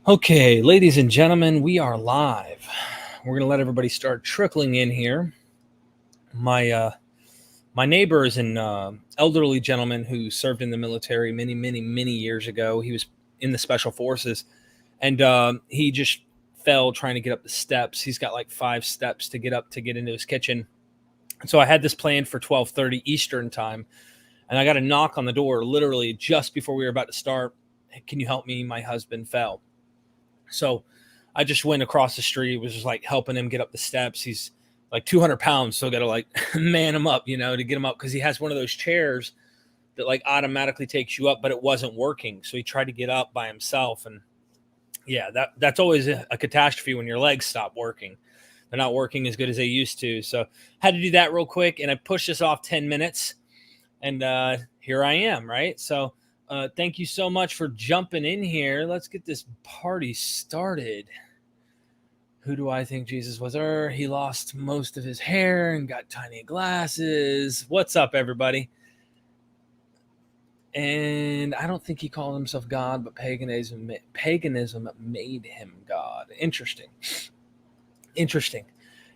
Okay, ladies and gentlemen, we are live. We're going to let everybody start trickling in here. My neighbor is an elderly gentleman who served in the military many years ago. He was in the special forces, and he just fell trying to get up the steps. He's got like 5 steps to get up to get into his kitchen. And so I had this planned for 12:30 Eastern time, and I got a knock on the door literally just before we were about to start. Hey, can you help me? My husband fell. So I just went across the street, was just like helping him get up the steps. He's like 200 pounds, so got to like man him up, to get him up, because he has one of those chairs that like automatically takes you up, but it wasn't working. So he tried to get up by himself. And yeah, that's always a catastrophe when your legs stop working. They're not working as good as they used to. So had to do that real quick, and I pushed this off 10 minutes, and here I am, right? So thank you so much for jumping in here. Let's get this party started. Who do I think Jesus was? He lost most of his hair and got tiny glasses. What's up, everybody? And I don't think he called himself God, but paganism made him God. Interesting.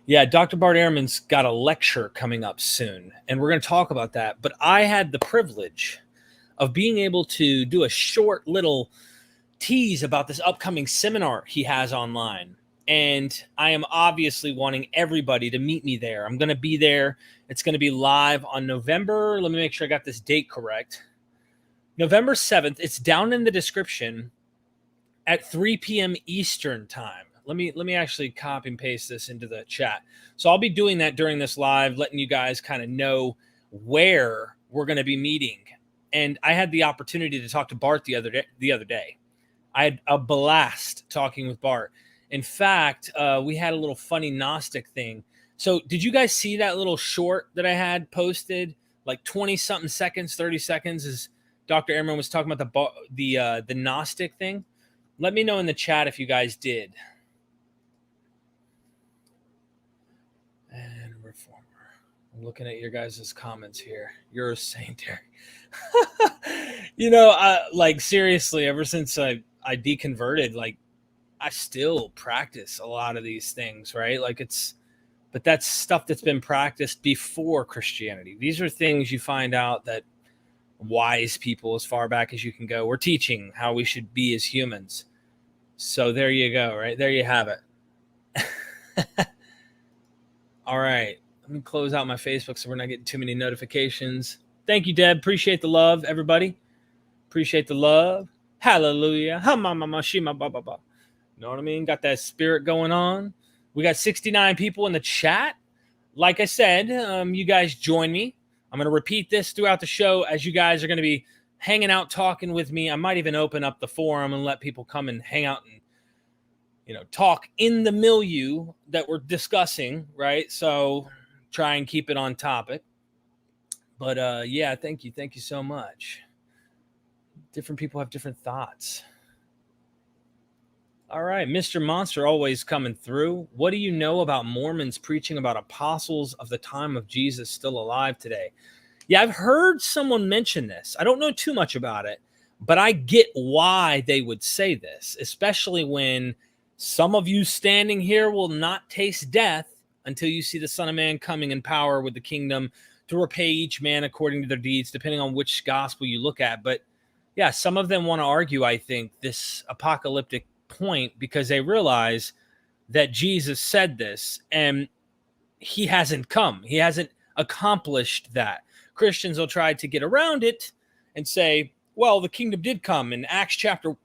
Yeah, Dr. Bart Ehrman's got a lecture coming up soon, and we're going to talk about that. But I had the privilege of being able to do a short little tease about this upcoming seminar he has online. And I am obviously wanting everybody to meet me there. I'm going to be there. It's going to be live on November. Let me make sure I got this date correct. November 7th. It's down in the description at 3 p.m. Eastern time. Let me actually copy and paste this into the chat. So I'll be doing that during this live, letting you guys kind of know where we're going to be meeting. And I had the opportunity to talk to Bart the other day. I had a blast talking with Bart. In fact, we had a little funny Gnostic thing. So did you guys see that little short that I had posted? Like 20-something seconds, 30 seconds, as Dr. Ehrman was talking about the Gnostic thing. Let me know in the chat if you guys did. And Reformer. I'm looking at your guys' comments here. You're a saint, Terry. Like seriously, ever since I deconverted, like I still practice a lot of these things, right? But that's stuff that's been practiced before Christianity. These are things you find out that wise people, as far back as you can go, were teaching how we should be as humans. So there you go, right? There you have it. All right. Let me close out my Facebook so we're not getting too many notifications. Thank you, Deb. Appreciate the love, everybody. Appreciate the love. Hallelujah. Ha ma ma ma shima ba ba ba. Know what I mean? Got that spirit going on. We got 69 people in the chat. Like I said, you guys join me. I'm going to repeat this throughout the show as you guys are going to be hanging out, talking with me. I might even open up the forum and let people come and hang out and, talk in the milieu that we're discussing, right? So try and keep it on topic. But yeah, thank you. Thank you so much. Different people have different thoughts. All right, Mr. Monster always coming through. What do you know about Mormons preaching about apostles of the time of Jesus still alive today? Yeah, I've heard someone mention this. I don't know too much about it, but I get why they would say this, especially when some of you standing here will not taste death until you see the Son of Man coming in power with the kingdom to repay each man according to their deeds, depending on which gospel you look at. But yeah, some of them want to argue, I think, this apocalyptic point because they realize that Jesus said this and he hasn't come. He hasn't accomplished that. Christians will try to get around it and say, well, the kingdom did come in Acts chapter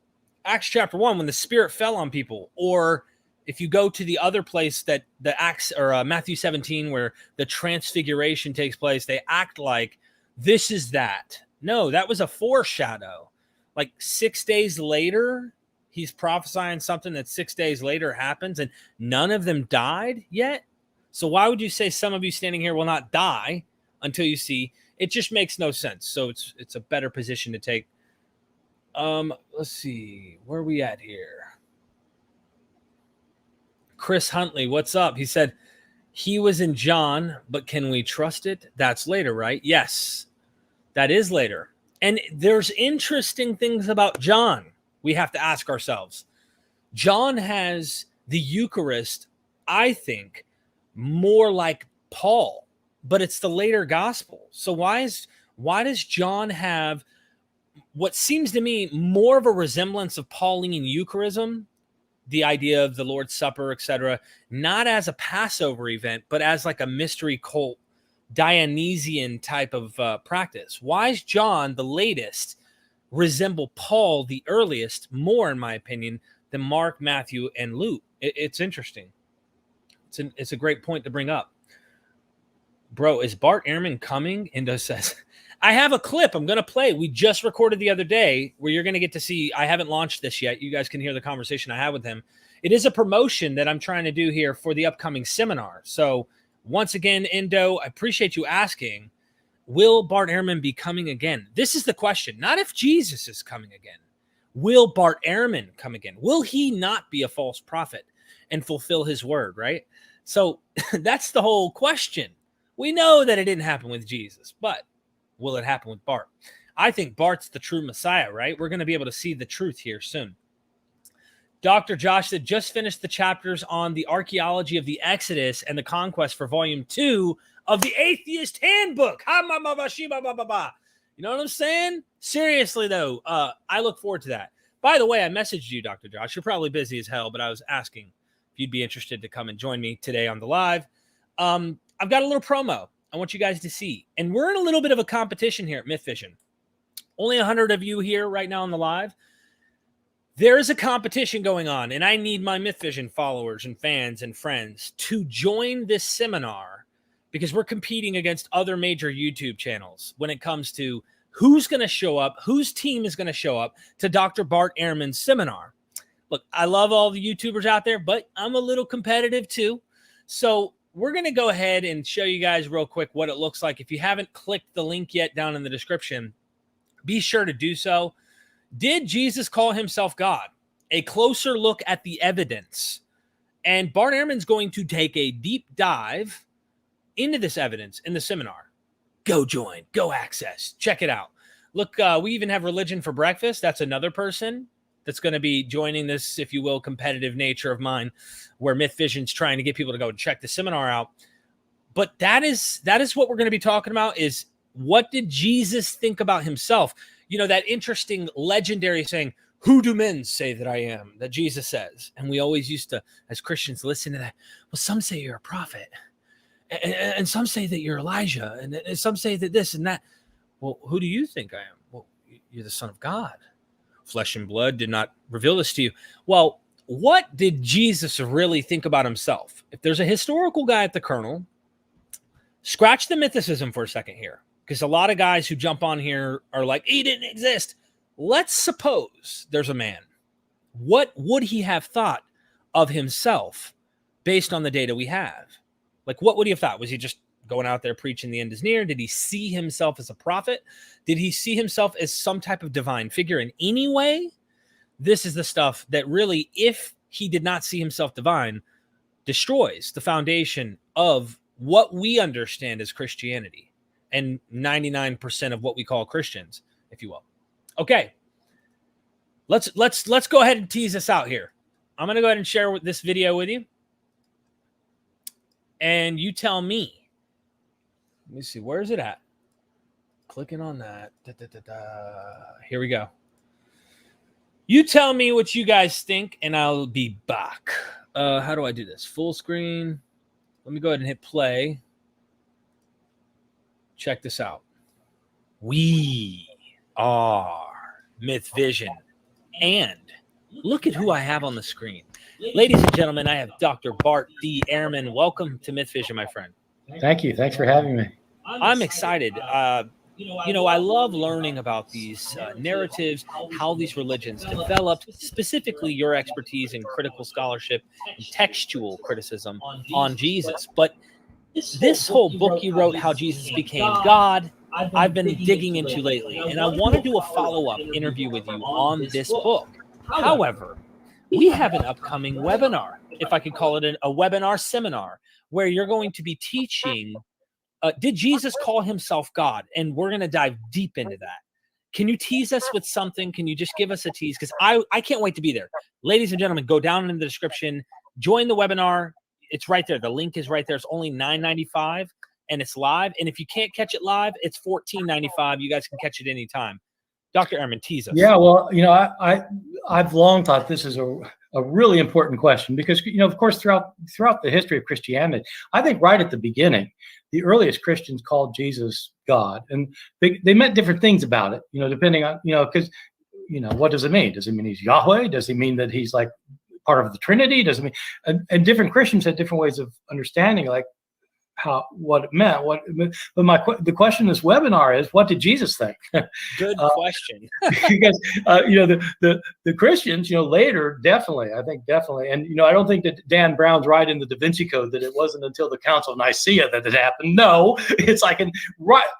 1 when the Spirit fell on people. Or if you go to the other place that the Acts or Matthew 17 where the transfiguration takes place, they act like this is that. No, that was a foreshadow. Like 6 days later, he's prophesying something that 6 days later happens and none of them died yet. So why would you say some of you standing here will not die until you see? It just makes no sense. So it's a better position to take. Let's see. Where are we at here? Chris Huntley, what's up? He said, he was in John, but can we trust it? That's later, right? Yes, that is later. And there's interesting things about John we have to ask ourselves. John has the Eucharist, I think, more like Paul, but it's the later gospel. So why does John have what seems to me more of a resemblance of Pauline Eucharism, the idea of the Lord's Supper, etc., not as a Passover event, but as like a mystery cult, Dionysian type of practice? Why is John, the latest, resemble Paul, the earliest, more, in my opinion, than Mark, Matthew, and Luke? It's interesting. It's a great point to bring up. Bro, is Bart Ehrman coming? Indo says, I have a clip I'm going to play. We just recorded the other day where you're going to get to see. I haven't launched this yet. You guys can hear the conversation I had with him. It is a promotion that I'm trying to do here for the upcoming seminar. So once again, Indo, I appreciate you asking, will Bart Ehrman be coming again? This is the question. Not if Jesus is coming again. Will Bart Ehrman come again? Will he not be a false prophet and fulfill his word, right? So that's the whole question. We know that it didn't happen with Jesus, but will it happen with Bart? I think Bart's the true Messiah, right? We're going to be able to see the truth here soon. Dr. Josh said, just finished the chapters on the archaeology of the Exodus and the conquest for volume 2 of the Atheist Handbook. You know what I'm saying? Seriously, though, I look forward to that. By the way, I messaged you, Dr. Josh. You're probably busy as hell, but I was asking if you'd be interested to come and join me today on the live. I've got a little promo I want you guys to see. And we're in a little bit of a competition here at MythVision. Only 100 of you here right now on the live. There is a competition going on, and I need my MythVision followers and fans and friends to join this seminar because we're competing against other major YouTube channels when it comes to who's going to show up, whose team is going to show up to Dr. Bart Ehrman's seminar. Look, I love all the YouTubers out there, but I'm a little competitive too. So we're going to go ahead and show you guys real quick what it looks like. If you haven't clicked the link yet down in the description, be sure to do so. Did Jesus call himself God? A closer look at the evidence. And Bart Ehrman's going to take a deep dive into this evidence in the seminar. Go join, go access, check it out. Look, we even have Religion for Breakfast. That's another person that's going to be joining this, if you will, competitive nature of mine, where MythVision's trying to get people to go and check the seminar out. But that is what we're going to be talking about, is what did Jesus think about himself? You know, that interesting legendary saying, who do men say that I am, that Jesus says. And we always used to, as Christians, listen to that. Well, some say you're a prophet, and some say that you're Elijah, and some say that this and that. Well, who do you think I am? Well, you're the Son of God. Flesh and blood did not reveal this to you. Well, what did Jesus really think about himself? If there's a historical guy at the kernel, scratch the mythicism for a second here, because a lot of guys who jump on here are like, he didn't exist. Let's suppose there's a man. What would he have thought of himself based on the data we have? Like, what would he have thought? Was he just going out there preaching the end is near? Did he see himself as a prophet? Did he see himself as some type of divine figure in any way? This is the stuff that really, if he did not see himself divine, destroys the foundation of what we understand as Christianity and 99% of what we call Christians, if you will. Okay, let's go ahead and tease this out here. I'm going to go ahead and share this video with you. And you tell me. Let me see. Where is it at? Clicking on that. Here we go. You tell me what you guys think, and I'll be back. How do I do this? Full screen. Let me go ahead and hit play. Check this out. We are MythVision. And look at who I have on the screen. Ladies and gentlemen, I have Dr. Bart D. Ehrman. Welcome to MythVision, my friend. Thank you. Thanks for having me. I'm excited. You know, I love learning about these narratives, how these religions developed, specifically your expertise in critical scholarship and textual criticism on Jesus. But this whole book you wrote, How Jesus Became God, I've been digging into lately, and I want to do a follow-up interview with you on this book. However, we have an upcoming webinar, if I could call it a webinar seminar, where you're going to be teaching, did Jesus call himself God? And we're going to dive deep into that. Can you tease us with something? Can you just give us a tease? Because I can't wait to be there. Ladies and gentlemen, go down in the description, join the webinar. It's right there. The link is right there. It's only $9.95 and it's live. And if you can't catch it live, it's $14.95. You guys can catch it anytime. Dr. Ehrman, tease us. Yeah, well, I've long thought this is a really important question because, of course, throughout the history of Christianity, I think right at the beginning, the earliest Christians called Jesus God, and they meant different things about it, depending on, because, what does it mean? Does it mean he's Yahweh? Does it mean that he's like part of the Trinity? Does it mean, and different Christians had different ways of understanding, like, what it meant. But the question in this webinar is, what did Jesus think? Good question. Because the Christians, later, definitely, and I don't think that Dan Brown's right in the Da Vinci Code that it wasn't until the Council of Nicaea that it happened. No, it's like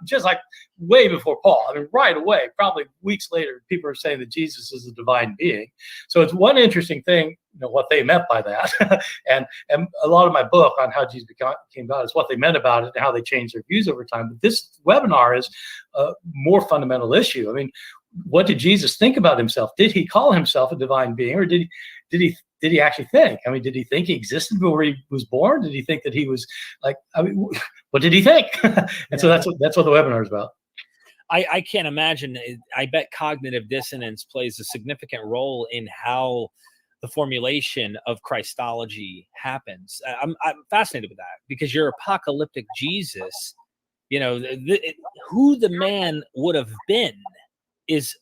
just like way before Paul. I mean, right away, probably weeks later, people are saying that Jesus is a divine being. So it's one interesting thing, what they meant by that, and a lot of my book on how Jesus became God is what they meant about it and how they changed their views over time. But this webinar is a more fundamental issue. I mean, what did Jesus think about himself? Did he call himself a divine being, or did he actually think? I mean, did he think he existed before he was born? Did he think that he was like? I mean, what did he think? And so that's what the webinar is about. I can't imagine. I bet cognitive dissonance plays a significant role in how the formulation of Christology happens. I'm fascinated with that because your apocalyptic Jesus, who the man would have been is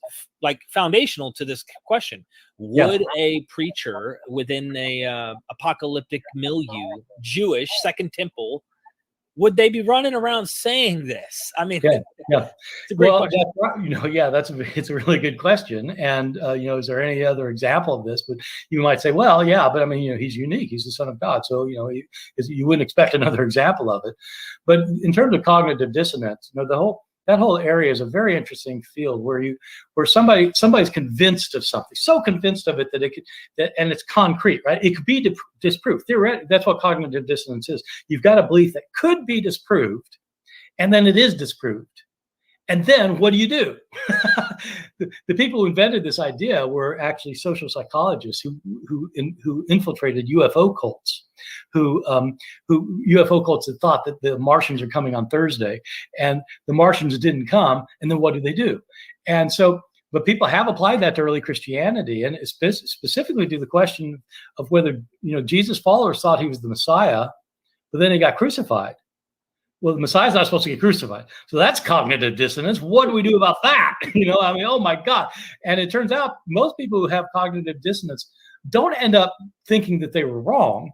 like foundational to this question. Would a preacher within a apocalyptic milieu, Jewish, Second Temple, would they be running around saying this? I mean, it's a great question. It's a really good question. And is there any other example of this? But you might say, well, yeah, but I mean, he's unique. He's the Son of God, so you wouldn't expect another example of it. But in terms of cognitive dissonance, that whole area is a very interesting field where somebody's convinced of something, so convinced of it and it's concrete, right? It could be disproved. Theoretically, that's what cognitive dissonance is. You've got a belief that could be disproved, and then it is disproved. And then what do? The people who invented this idea were actually social psychologists who infiltrated UFO cults, who UFO cults had thought that the Martians are coming on Thursday, and the Martians didn't come. And then what do? And so, but people have applied that to early Christianity, and specifically to the question of whether Jesus' followers thought he was the Messiah, but then he got crucified. Well, the Messiah's not supposed to get crucified. So that's cognitive dissonance. What do we do about that? I mean, oh my God. And it turns out most people who have cognitive dissonance don't end up thinking that they were wrong.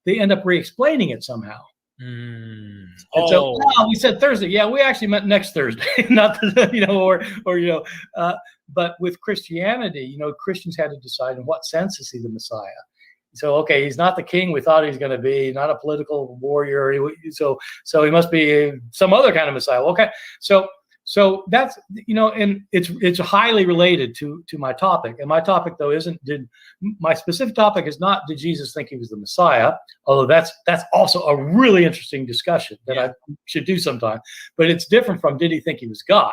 They end up re-explaining it somehow. And so, we said Thursday. Yeah, we actually meant next Thursday, not but with Christianity, Christians had to decide in what sense is he the Messiah. So, okay, he's not the king we thought he was going to be, not a political warrior. So he must be some other kind of Messiah. Okay, so that's and it's highly related to my topic. And my topic though my specific topic is not did Jesus think he was the Messiah, although that's also a really interesting discussion that I should do sometime. But it's different from did he think he was God,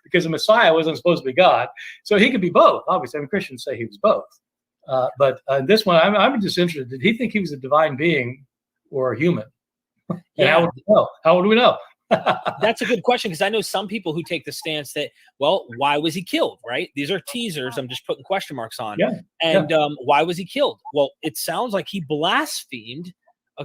because the Messiah wasn't supposed to be God, so he could be both. Obviously, I mean, Christians say he was both. But this one, I'm just interested. Did he think he was a divine being or a human? And how would we know? How would we know? That's a good question, because I know some people who take the stance that, well, why was he killed, right? These are teasers. I'm just putting question marks on. Why was he killed? Well, it sounds like he blasphemed,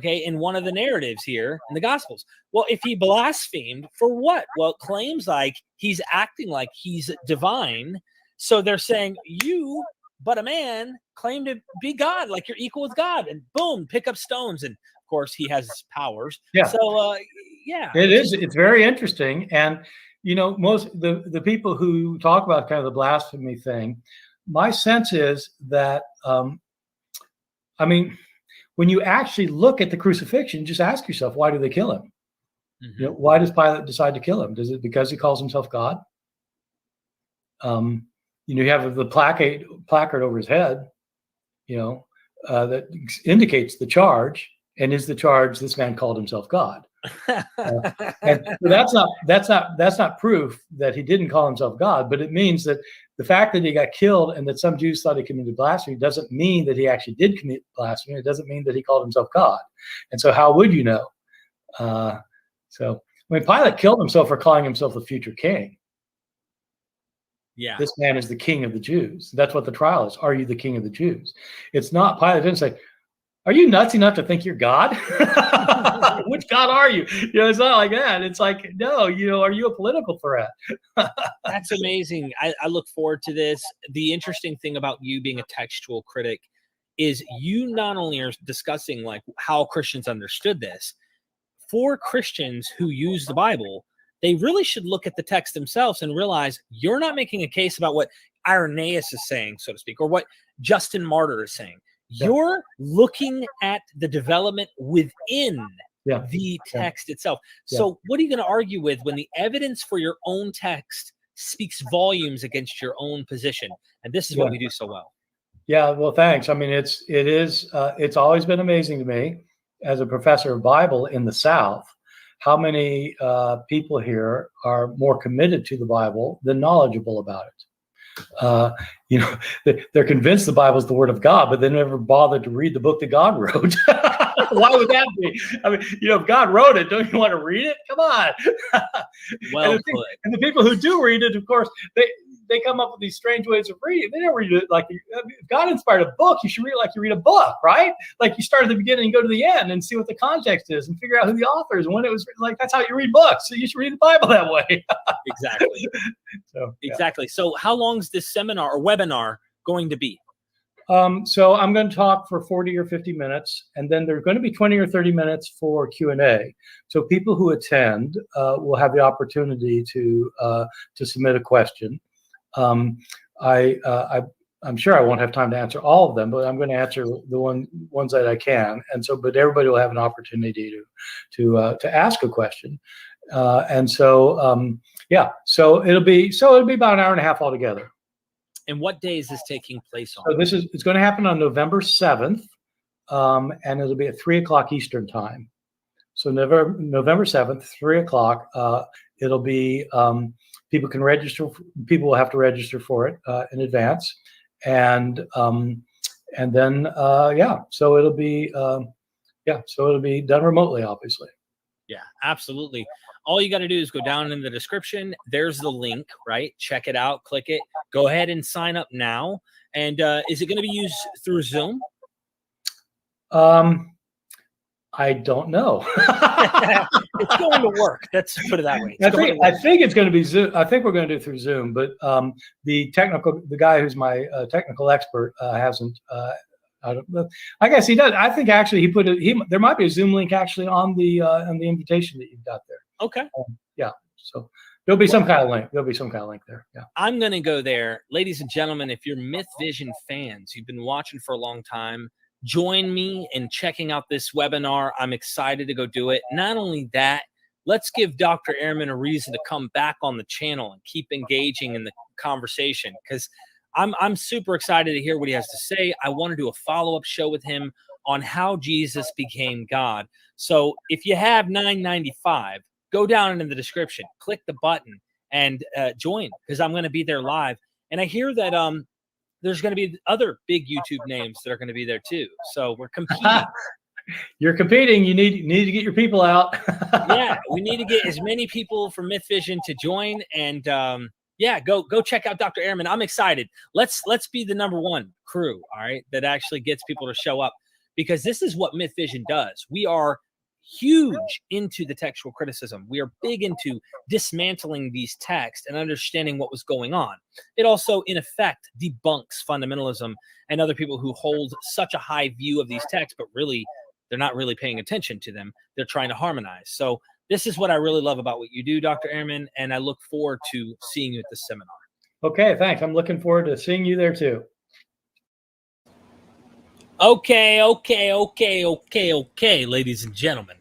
in one of the narratives here in the Gospels. Well, if he blasphemed, for what? Well, it claims like he's acting like he's divine. So they're saying, you, but a man, claim to be God, like you're equal with God, and boom, pick up stones. And of course, he has powers. So, it is. It's very interesting. And, most the people who talk about kind of the blasphemy thing, my sense is that, when you actually look at the crucifixion, just ask yourself, why do they kill him? Mm-hmm. Why does Pilate decide to kill him? Is it because he calls himself God? You have the placard over his head, that indicates the charge. And is the charge, this man called himself God? And so that's not proof that he didn't call himself God, but it means that the fact that he got killed and that some Jews thought he committed blasphemy doesn't mean that he actually did commit blasphemy. It doesn't mean that he called himself God. And so how would you know? Pilate killed himself for calling himself the future king. Yeah. This man is the king of the Jews. That's what the trial is. Are you the king of the Jews? It's not, Pilate didn't say, are you nuts enough to think you're God? Which God are you? It's not like that. It's like, no, are you a political threat? That's amazing. I look forward to this. The interesting thing about you being a textual critic is you not only are discussing like how Christians understood this. For Christians who use the Bible, they really should look at the text themselves and realize you're not making a case about what Irenaeus is saying, so to speak, or what Justin Martyr is saying. You're looking at the development within the text itself. So what are you going to argue with when the evidence for your own text speaks volumes against your own position? And this is what we do so well. Yeah, well, thanks. I mean, it's always been amazing to me as a professor of Bible in the South, how many people here are more committed to the Bible than knowledgeable about it. They're convinced the Bible is the Word of God, but they never bothered to read the book that God wrote. Why would that be? I mean, if God wrote it, don't you want to read it? Come on. Well, and the people who do read it, of course, they come up with these strange ways of reading. They don't read it like if God inspired a book, you should read it like you read a book, right? Like you start at the beginning and go to the end and see what the context is and figure out who the author is and when it was written. Like that's how you read books. So you should read the Bible that way. Exactly. Exactly. So how long is this seminar or webinar going to be? So I'm going to talk for 40 or 50 minutes, and then there's going to be 20 or 30 minutes for Q&A. So people who attend will have the opportunity to submit a question. I'm sure I won't have time to answer all of them, but I'm going to answer the ones that I can. And so, but everybody will have an opportunity to ask a question. So it'll be about an hour and a half altogether. And what day is this taking place on? So it's going to happen on November 7th, and it'll be at 3:00 Eastern time. So November 7th, 3:00. It'll be people can register. People will have to register for it in advance, and then So it'll be done remotely, obviously. Yeah, absolutely. All you got to do is go down in the description. There's the link, right? Check it out, click it, go ahead and sign up now. And is it going to be used through Zoom? I don't know. It's going to work. Let's put it that way. I think it's going to be Zoom. I think we're going to do it through Zoom, but the guy who's my technical expert hasn't. I don't know. I guess he does. I think actually he put it. There might be a Zoom link actually on the invitation that you've got there. Okay. So there'll be some kind of link. There'll be some kind of link there. Yeah. I'm going to go there, ladies and gentlemen. If you're MythVision fans, you've been watching for a long time, join me in checking out this webinar. I'm excited to go do it. Not only that, let's give Dr. Ehrman a reason to come back on the channel and keep engaging in the conversation, because I'm super excited to hear what he has to say. I want to do a follow-up show with him on how Jesus became God. So if you have $9.95, go down in the description, click the button, and join, because I'm going to be there live. And I hear that there's going to be other big YouTube names that are going to be there too. So we're competing. You're competing. You need to get your people out. Yeah, we need to get as many people from MythVision to join. And go check out Dr. Ehrman. I'm excited. Let's be the #1 crew, all right, that actually gets people to show up, because this is what MythVision does. We are huge into the textual criticism. We are big into dismantling these texts and understanding what was going on. It also, in effect, debunks fundamentalism and other people who hold such a high view of these texts, but really, they're not really paying attention to them. They're trying to harmonize. So this is what I really love about what you do, Dr. Ehrman, and I look forward to seeing you at this seminar. Okay, thanks. I'm looking forward to seeing you there too. Okay, ladies and gentlemen.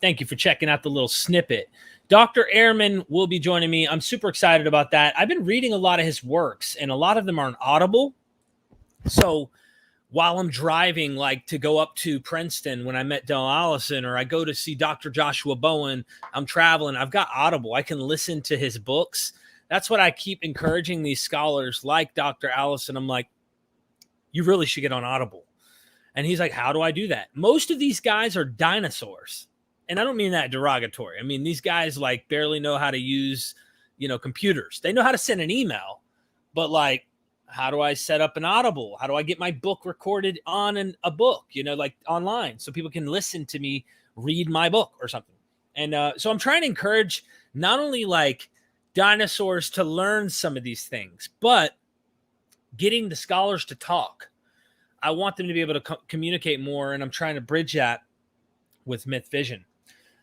Thank you for checking out the little snippet. Dr. Ehrman will be joining me. I'm super excited about that. I've been reading a lot of his works, and a lot of them are on Audible. So while I'm driving, like to go up to Princeton when I met Del Allison, or I go to see Dr. Joshua Bowen, I'm traveling, I've got Audible. I can listen to his books. That's what I keep encouraging these scholars like Dr. Allison. I'm like, you really should get on Audible. And he's like, how do I do that? Most of these guys are dinosaurs. And I don't mean that derogatory. I mean, these guys like barely know how to use, computers. They know how to send an email, but like, how do I set up an Audible? How do I get my book recorded on a book, like online, so people can listen to me read my book or something? And so I'm trying to encourage not only like dinosaurs to learn some of these things, but getting the scholars to talk. I want them to be able to communicate more, and I'm trying to bridge that with MythVision.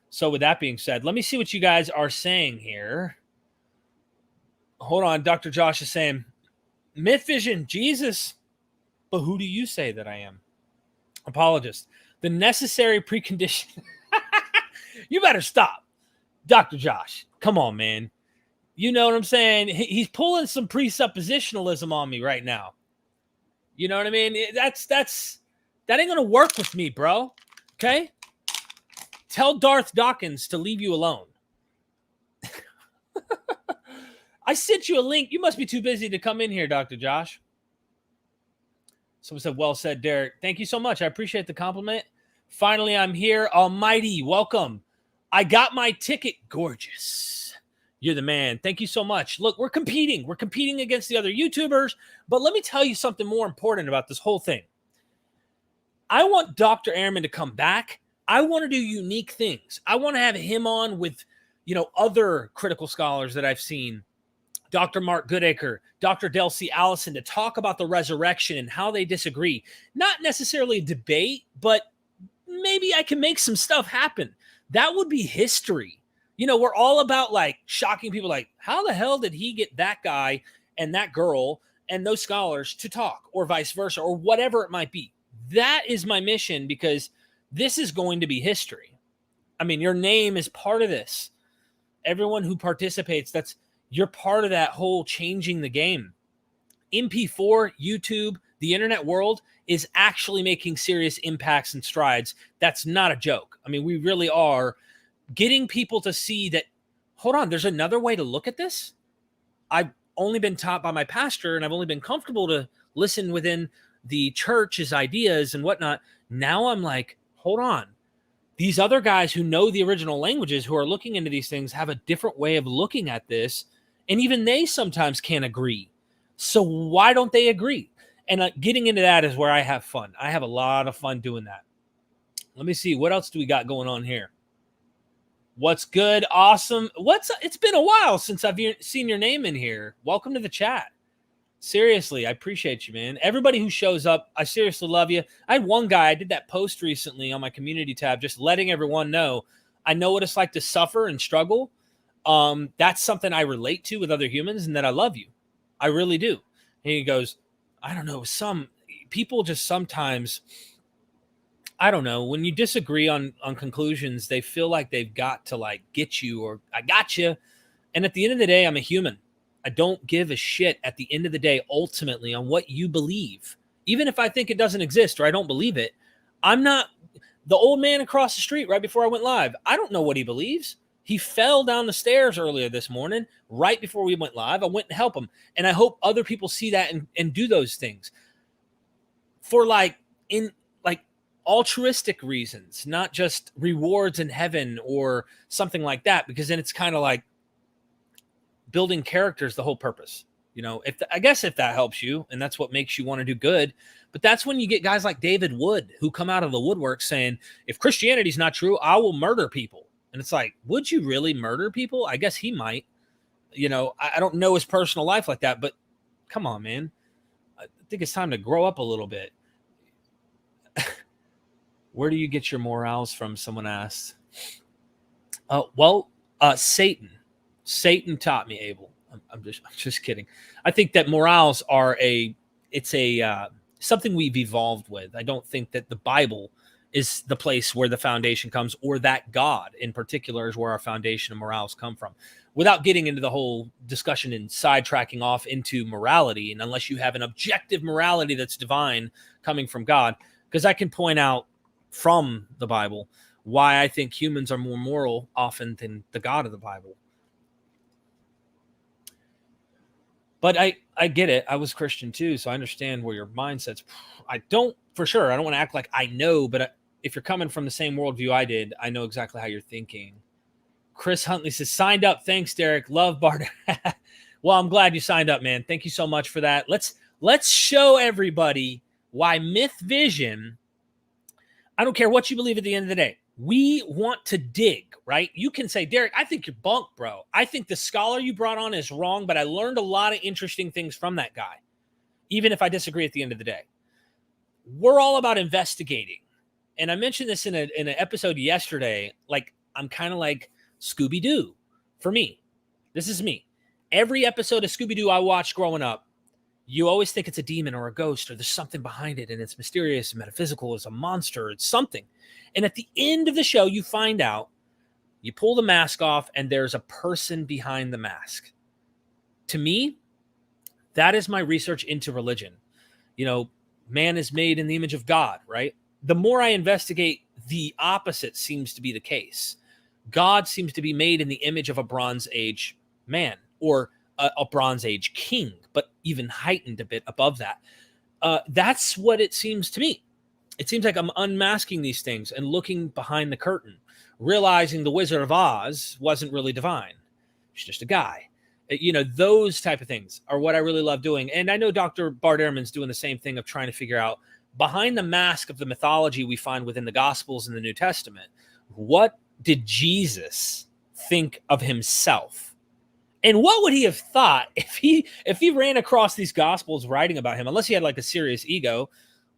So with that being said, let me see what you guys are saying here. Hold on. Dr. Josh is saying, MythVision, Jesus, but who do you say that I am? Apologist. The necessary precondition. You better stop. Dr. Josh, come on, man. You know what I'm saying? He's pulling some presuppositionalism on me right now. You know what I mean? That ain't going to work with me, bro. Okay? Tell Darth Dawkins to leave you alone. I sent you a link. You must be too busy to come in here, Dr. Josh. Someone said, well said, Derek. Thank you so much. I appreciate the compliment. Finally, I'm here. Almighty, welcome. I got my ticket. Gorgeous. You're the man. Thank you so much. Look, we're competing. We're competing against the other YouTubers. But let me tell you something more important about this whole thing. I want Dr. Ehrman to come back. I want to do unique things. I want to have him on with, other critical scholars that I've seen. Dr. Mark Goodacre, Dr. Delcy Allison, to talk about the resurrection and how they disagree. Not necessarily a debate, but maybe I can make some stuff happen. That would be history. We're all about like shocking people, like, how the hell did he get that guy and that girl and those scholars to talk, or vice versa, or whatever it might be. That is my mission, because this is going to be history. I mean, your name is part of this. Everyone who participates, you're part of that whole changing the game. MP4, YouTube, the internet world is actually making serious impacts and strides. That's not a joke. I mean, we really are getting people to see that, hold on, there's another way to look at this. I've only been taught by my pastor, and I've only been comfortable to listen within the church's ideas and whatnot. Now I'm like, hold on. These other guys who know the original languages, who are looking into these things, have a different way of looking at this. And even they sometimes can't agree. So why don't they agree? And getting into that is where I have fun. I have a lot of fun doing that. Let me see. What else do we got going on here? What's good? Awesome. It's been a while since I've seen your name in here. Welcome to the chat. Seriously, I appreciate you, man. Everybody who shows up, I seriously love you. I had one guy, I did that post recently on my community tab, just letting everyone know I know what it's like to suffer and struggle. That's something I relate to with other humans, and that I love you. I really do. And he goes, I don't know, some people just sometimes, I don't know, when you disagree on conclusions, they feel like they've got to like get you, or I got you. And at the end of the day, I'm a human. I don't give a shit at the end of the day, ultimately, on what you believe. Even if I think it doesn't exist or I don't believe it, I'm not the old man across the street right before I went live. I don't know what he believes. He fell down the stairs earlier this morning, right before we went live. I went and helped him. And I hope other people see that and do those things for in altruistic reasons, not just rewards in heaven or something like that, because then it's kind of like building character is the whole purpose. I guess if that helps you and that's what makes you want to do good. But that's when you get guys like David Wood who come out of the woodwork saying, if Christianity is not true, I will murder people. And it's like, would you really murder people? I guess he might. I don't know his personal life like that, but come on, man. I think it's time to grow up a little bit. Where do you get your morals from? Someone asked. Satan. Satan taught me, Abel. I'm just kidding. I think that morals are something we've evolved with. I don't think that the Bible is the place where the foundation comes, or that God in particular is where our foundation of morals come from. without getting into the whole discussion and sidetracking off into morality, and unless you have an objective morality that's divine coming from God, because I can point out from the Bible why I think humans are more moral often than the God of the Bible. But I get it. I was Christian too, so I understand where your mindset's. I don't want to act like I know, but if you're coming from the same worldview I did, I know exactly how you're thinking. Chris Huntley says, signed up. Thanks, Derek. Love Bart. Well, I'm glad you signed up, man. Thank you so much for that. Let's show everybody why MythVision, I don't care what you believe at the end of the day. We want to dig, right? You can say, Derek, I think you're bunk, bro. I think the scholar you brought on is wrong, but I learned a lot of interesting things from that guy, even if I disagree at the end of the day. We're all about investigating. And I mentioned this in an episode yesterday. Like, I'm kind of like Scooby-Doo for me. This is me. Every episode of Scooby-Doo I watched growing up, you always think it's a demon or a ghost or there's something behind it and it's mysterious and metaphysical, it's a monster, it's something. And at the end of the show, you find out, you pull the mask off and there's a person behind the mask. To me, that is my research into religion. You know, man is made in the image of God, right? The more I investigate, the opposite seems to be the case. God seems to be made in the image of a Bronze Age man or a Bronze Age king, but even heightened a bit above that. That's what it seems to me. It seems like I'm unmasking these things and looking behind the curtain, realizing the Wizard of Oz wasn't really divine. He's just a guy. You know, those type of things are what I really love doing. And I know Dr. Bart Ehrman's doing the same thing of trying to figure out behind the mask of the mythology we find within the Gospels and the New Testament, what did Jesus think of himself? And what would he have thought if he ran across these Gospels writing about him, unless he had like a serious ego?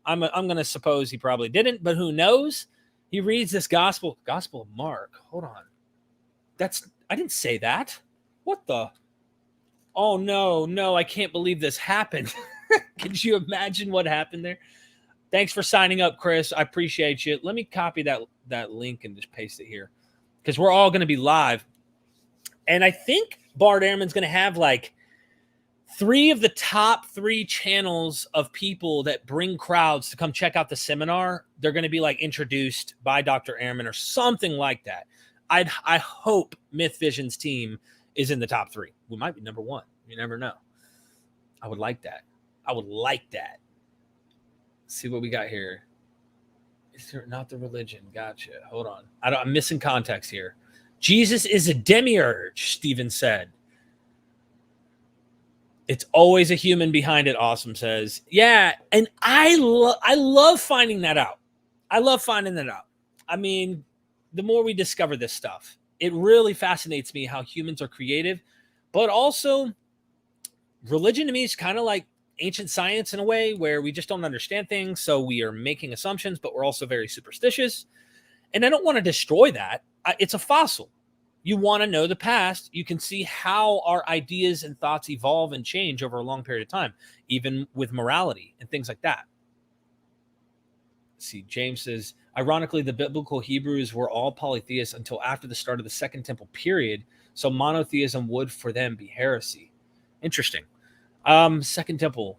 I'm going to suppose he probably didn't, but who knows? He reads this Gospel of Mark. Hold on. I didn't say that. What the? Oh, no, I can't believe this happened. Could you imagine what happened there? Thanks for signing up, Chris. I appreciate you. Let me copy that link and just paste it here because we're all going to be live. And I think Bart Ehrman's going to have like 3 of the top 3 channels of people that bring crowds to come check out the seminar. They're going to be like introduced by Dr. Ehrman or something like that. I hope MythVision's team is in the top 3. We might be number 1. You never know. I would like that. Let's see what we got here. Is there not the religion? Gotcha. Hold on. I'm missing context here. Jesus is a demiurge, Stephen said. It's always a human behind it, Awesome says. Yeah, and I love finding that out. I mean, the more we discover this stuff, it really fascinates me how humans are creative, but also religion to me is kind of like ancient science in a way where we just don't understand things, so we are making assumptions, but we're also very superstitious. And I don't want to destroy that. It's a fossil. You want to know the past. You can see how our ideas and thoughts evolve and change over a long period of time, even with morality and things like that. Let's see, James says, ironically, the biblical Hebrews were all polytheists until after the start of the Second Temple period, so monotheism would for them be heresy. Interesting. Second Temple.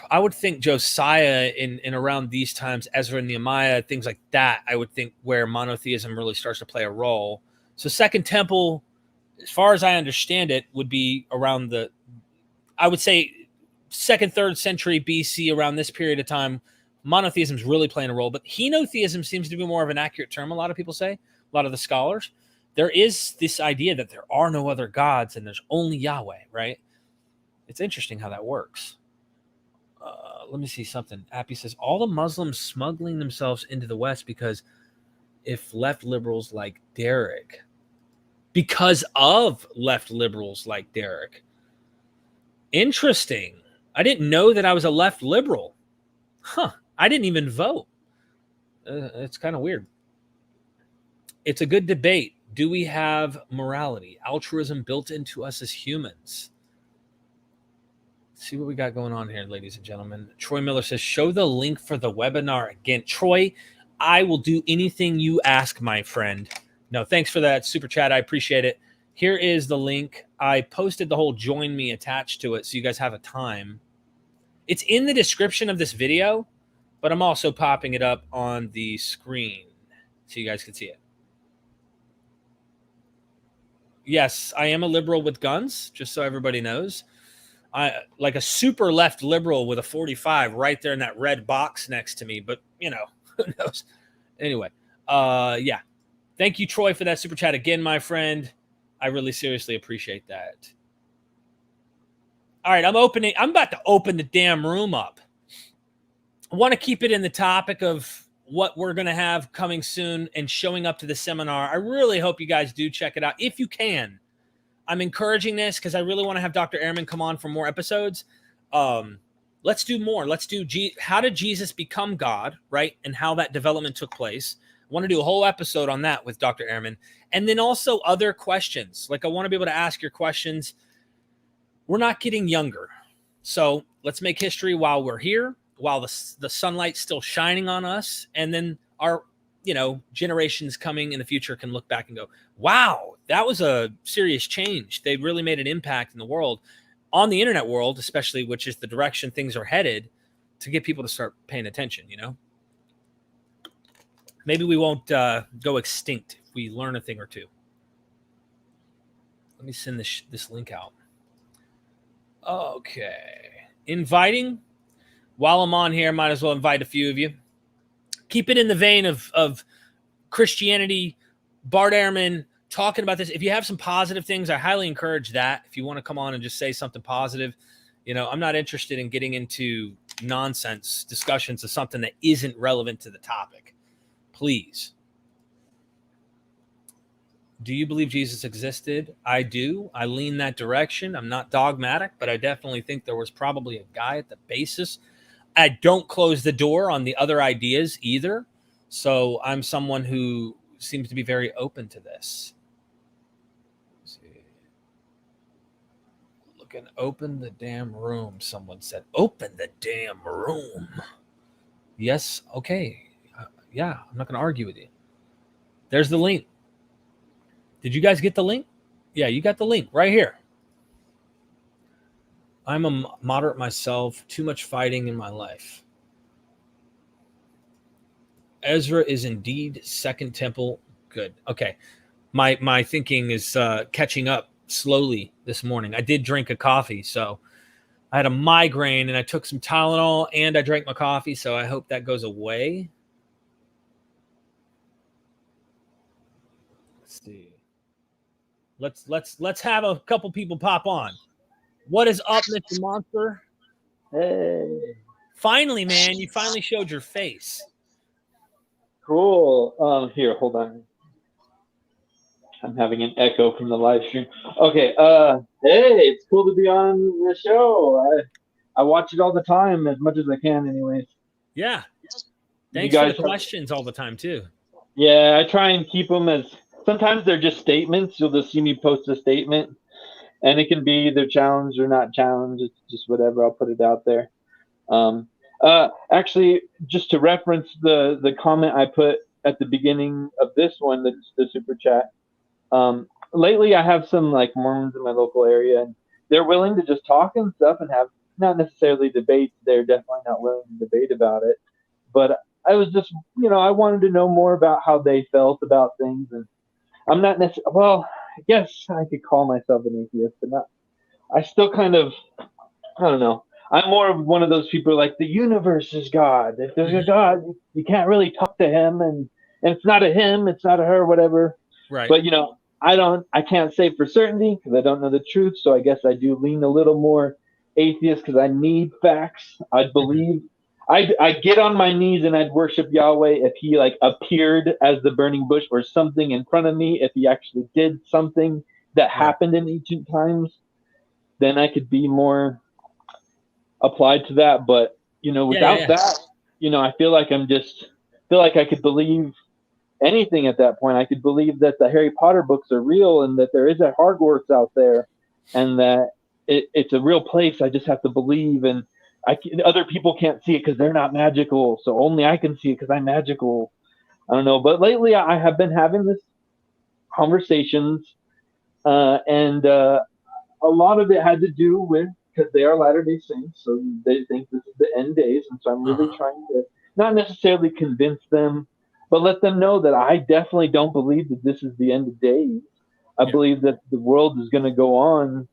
I would think Josiah in around these times, Ezra and Nehemiah, things like that, I would think where monotheism really starts to play a role. So Second Temple, as far as I understand it, would be around I would say 2nd, 3rd century BC, around this period of time. Monotheism is really playing a role, but henotheism seems to be more of an accurate term, a lot of people say, a lot of the scholars. There is this idea that there are no other gods and there's only Yahweh, right? It's interesting how that works. Let me see something. Appy says, all the Muslims smuggling themselves into the West because if left liberals like Derek. Because of left liberals like Derek. Interesting. I didn't know that I was a left liberal. I didn't even vote. It's kind of weird. It's a good debate. Do we have morality, altruism built into us as humans? See what we got going on here, ladies and gentlemen. Troy Miller says, show the link for the webinar again. Troy, I will do anything you ask, my friend. No, thanks for that super chat. I appreciate it. Here is the link. I posted the whole join me attached to it, so you guys have a time. It's in the description of this video, but I'm also popping it up on the screen so you guys can see it. Yes, I am a liberal with guns, just so everybody knows. I like a super left liberal with a 45 right there in that red box next to me, but you know, who knows? Anyway, yeah. Thank you, Troy, for that super chat again, my friend. I really seriously appreciate that. All right, I'm about to open the damn room up. I want to keep it in the topic of what we're going to have coming soon and showing up to the seminar. I really hope you guys do check it out if you can. I'm encouraging this because I really want to have Dr. Ehrman come on for more episodes. Let's do more. Let's do how did Jesus become God, right? And how that development took place. I want to do a whole episode on that with Dr. Ehrman. And then also other questions. Like I want to be able to ask your questions. We're not getting younger. So let's make history while we're here, while the sunlight's still shining on us. And then our generations coming in the future can look back and go, wow, that was a serious change. They really made an impact in the world, on the internet world, especially, which is the direction things are headed, to get people to start paying attention, Maybe we won't go extinct if we learn a thing or two. Let me send this link out. Okay. Inviting. While I'm on here, might as well invite a few of you. Keep it in the vein of Christianity, Bart Ehrman, talking about this. If you have some positive things, I highly encourage that. If you want to come on and just say something positive, I'm not interested in getting into nonsense discussions of something that isn't relevant to the topic. Please. Do you believe Jesus existed? I do. I lean that direction. I'm not dogmatic, but I definitely think there was probably a guy at the basis. I don't close the door on the other ideas either. So I'm someone who seems to be very open to this. Let's see. Look and open the damn room. Someone said, open the damn room. Yes. Okay. Yeah. I'm not going to argue with you. There's the link. Did you guys get the link? Yeah, you got the link right here. I'm a moderate myself. Too much fighting in my life. Ezra is indeed Second Temple. Good. Okay. My thinking is catching up slowly this morning. I did drink a coffee, so I had a migraine and I took some Tylenol and I drank my coffee, so I hope that goes away. Let's see. Let's have a couple people pop on. What is up, Mr. Monster? Hey. Finally, man, you finally showed your face. Cool. Here, hold on. I'm having an echo from the live stream. Okay. Hey, it's cool to be on the show. I watch it all the time, as much as I can, anyways. Yeah. Thanks for the questions all the time too. Yeah, I try and keep them as. Sometimes they're just statements. You'll just see me post a statement, and it can be either challenged or not challenged. It's just whatever. I'll put it out there. Actually, just to reference the comment I put at the beginning of this one, that's the super chat. Lately, I have some like Mormons in my local area, and they're willing to just talk and stuff and have not necessarily debates. They're definitely not willing to debate about it. But I was just, I wanted to know more about how they felt about things, and I'm not necessarily, well, I guess I could call myself an atheist, but not, I still kind of, I don't know. I'm more of one of those people like the universe is God. If there's a God, you can't really talk to him, and it's not a him, it's not a her, whatever. Right. But, I can't say for certainty because I don't know the truth. So I guess I do lean a little more atheist because I need facts. I'd believe. I'd get on my knees and I'd worship Yahweh if he like appeared as the burning bush or something in front of me. If he actually did something that happened in ancient times, then I could be more applied to that. But without that, I feel like I could believe anything at that point. I could believe that the Harry Potter books are real and that there is a Hogwarts out there and that it's a real place. I just have to believe, and other people can't see it because they're not magical, so only I can see it because I'm magical. I don't know, but lately I have been having this conversations and a lot of it had to do with, because they are Latter-day Saints, so they think this is the end days, and so I'm really trying to not necessarily convince them, but let them know that I definitely don't believe that this is the end of days. I believe that the world is going to go on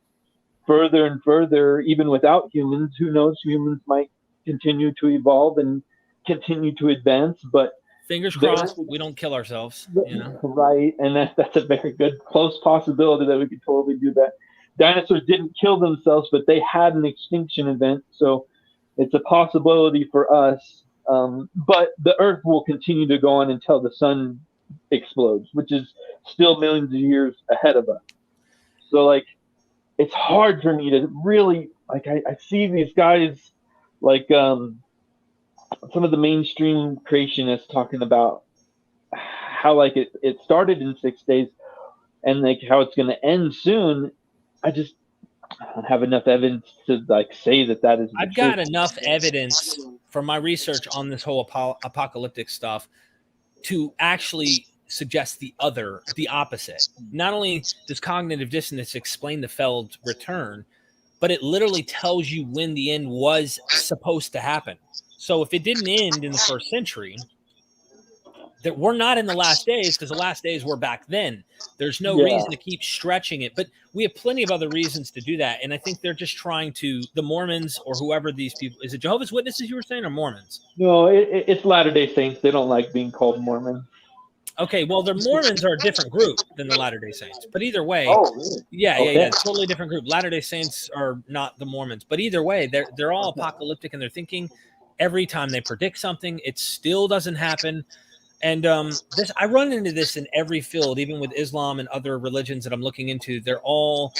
further and further, even without humans. Who knows? Humans might continue to evolve and continue to advance, but fingers crossed we don't kill ourselves. You know, right? And that's a very good close possibility that we could totally do that. Dinosaurs didn't kill themselves, but they had an extinction event, so it's a possibility for us. But the Earth will continue to go on until the sun explodes, which is still millions of years ahead of us. So, like, it's hard for me to really, like, I see these guys, like, some of the mainstream creationists talking about how, like, it started in 6 days and, like, how it's going to end soon. I don't have enough evidence to, like, say that is the I've truth. got enough evidence from my research on this whole apocalyptic stuff to actually suggest the opposite. Not only does cognitive dissonance explain the failed return, but it literally tells you when the end was supposed to happen. So if it didn't end in the first century, that we're not in the last days, because the last days were back then. There's no reason to keep stretching it, but we have plenty of other reasons to do that. And I think they're just trying to, the Mormons or whoever these people, is it Jehovah's Witnesses you were saying, or Mormons? No, it's Latter-day Saints. They don't like being called Mormon. Okay, well, the Mormons are a different group than the Latter-day Saints. But either way, really? yeah, totally different group. Latter-day Saints are not the Mormons. But either way, they're all apocalyptic in their thinking. Every time they predict something, it still doesn't happen. And I run into this in every field, even with Islam and other religions that I'm looking into. They're all,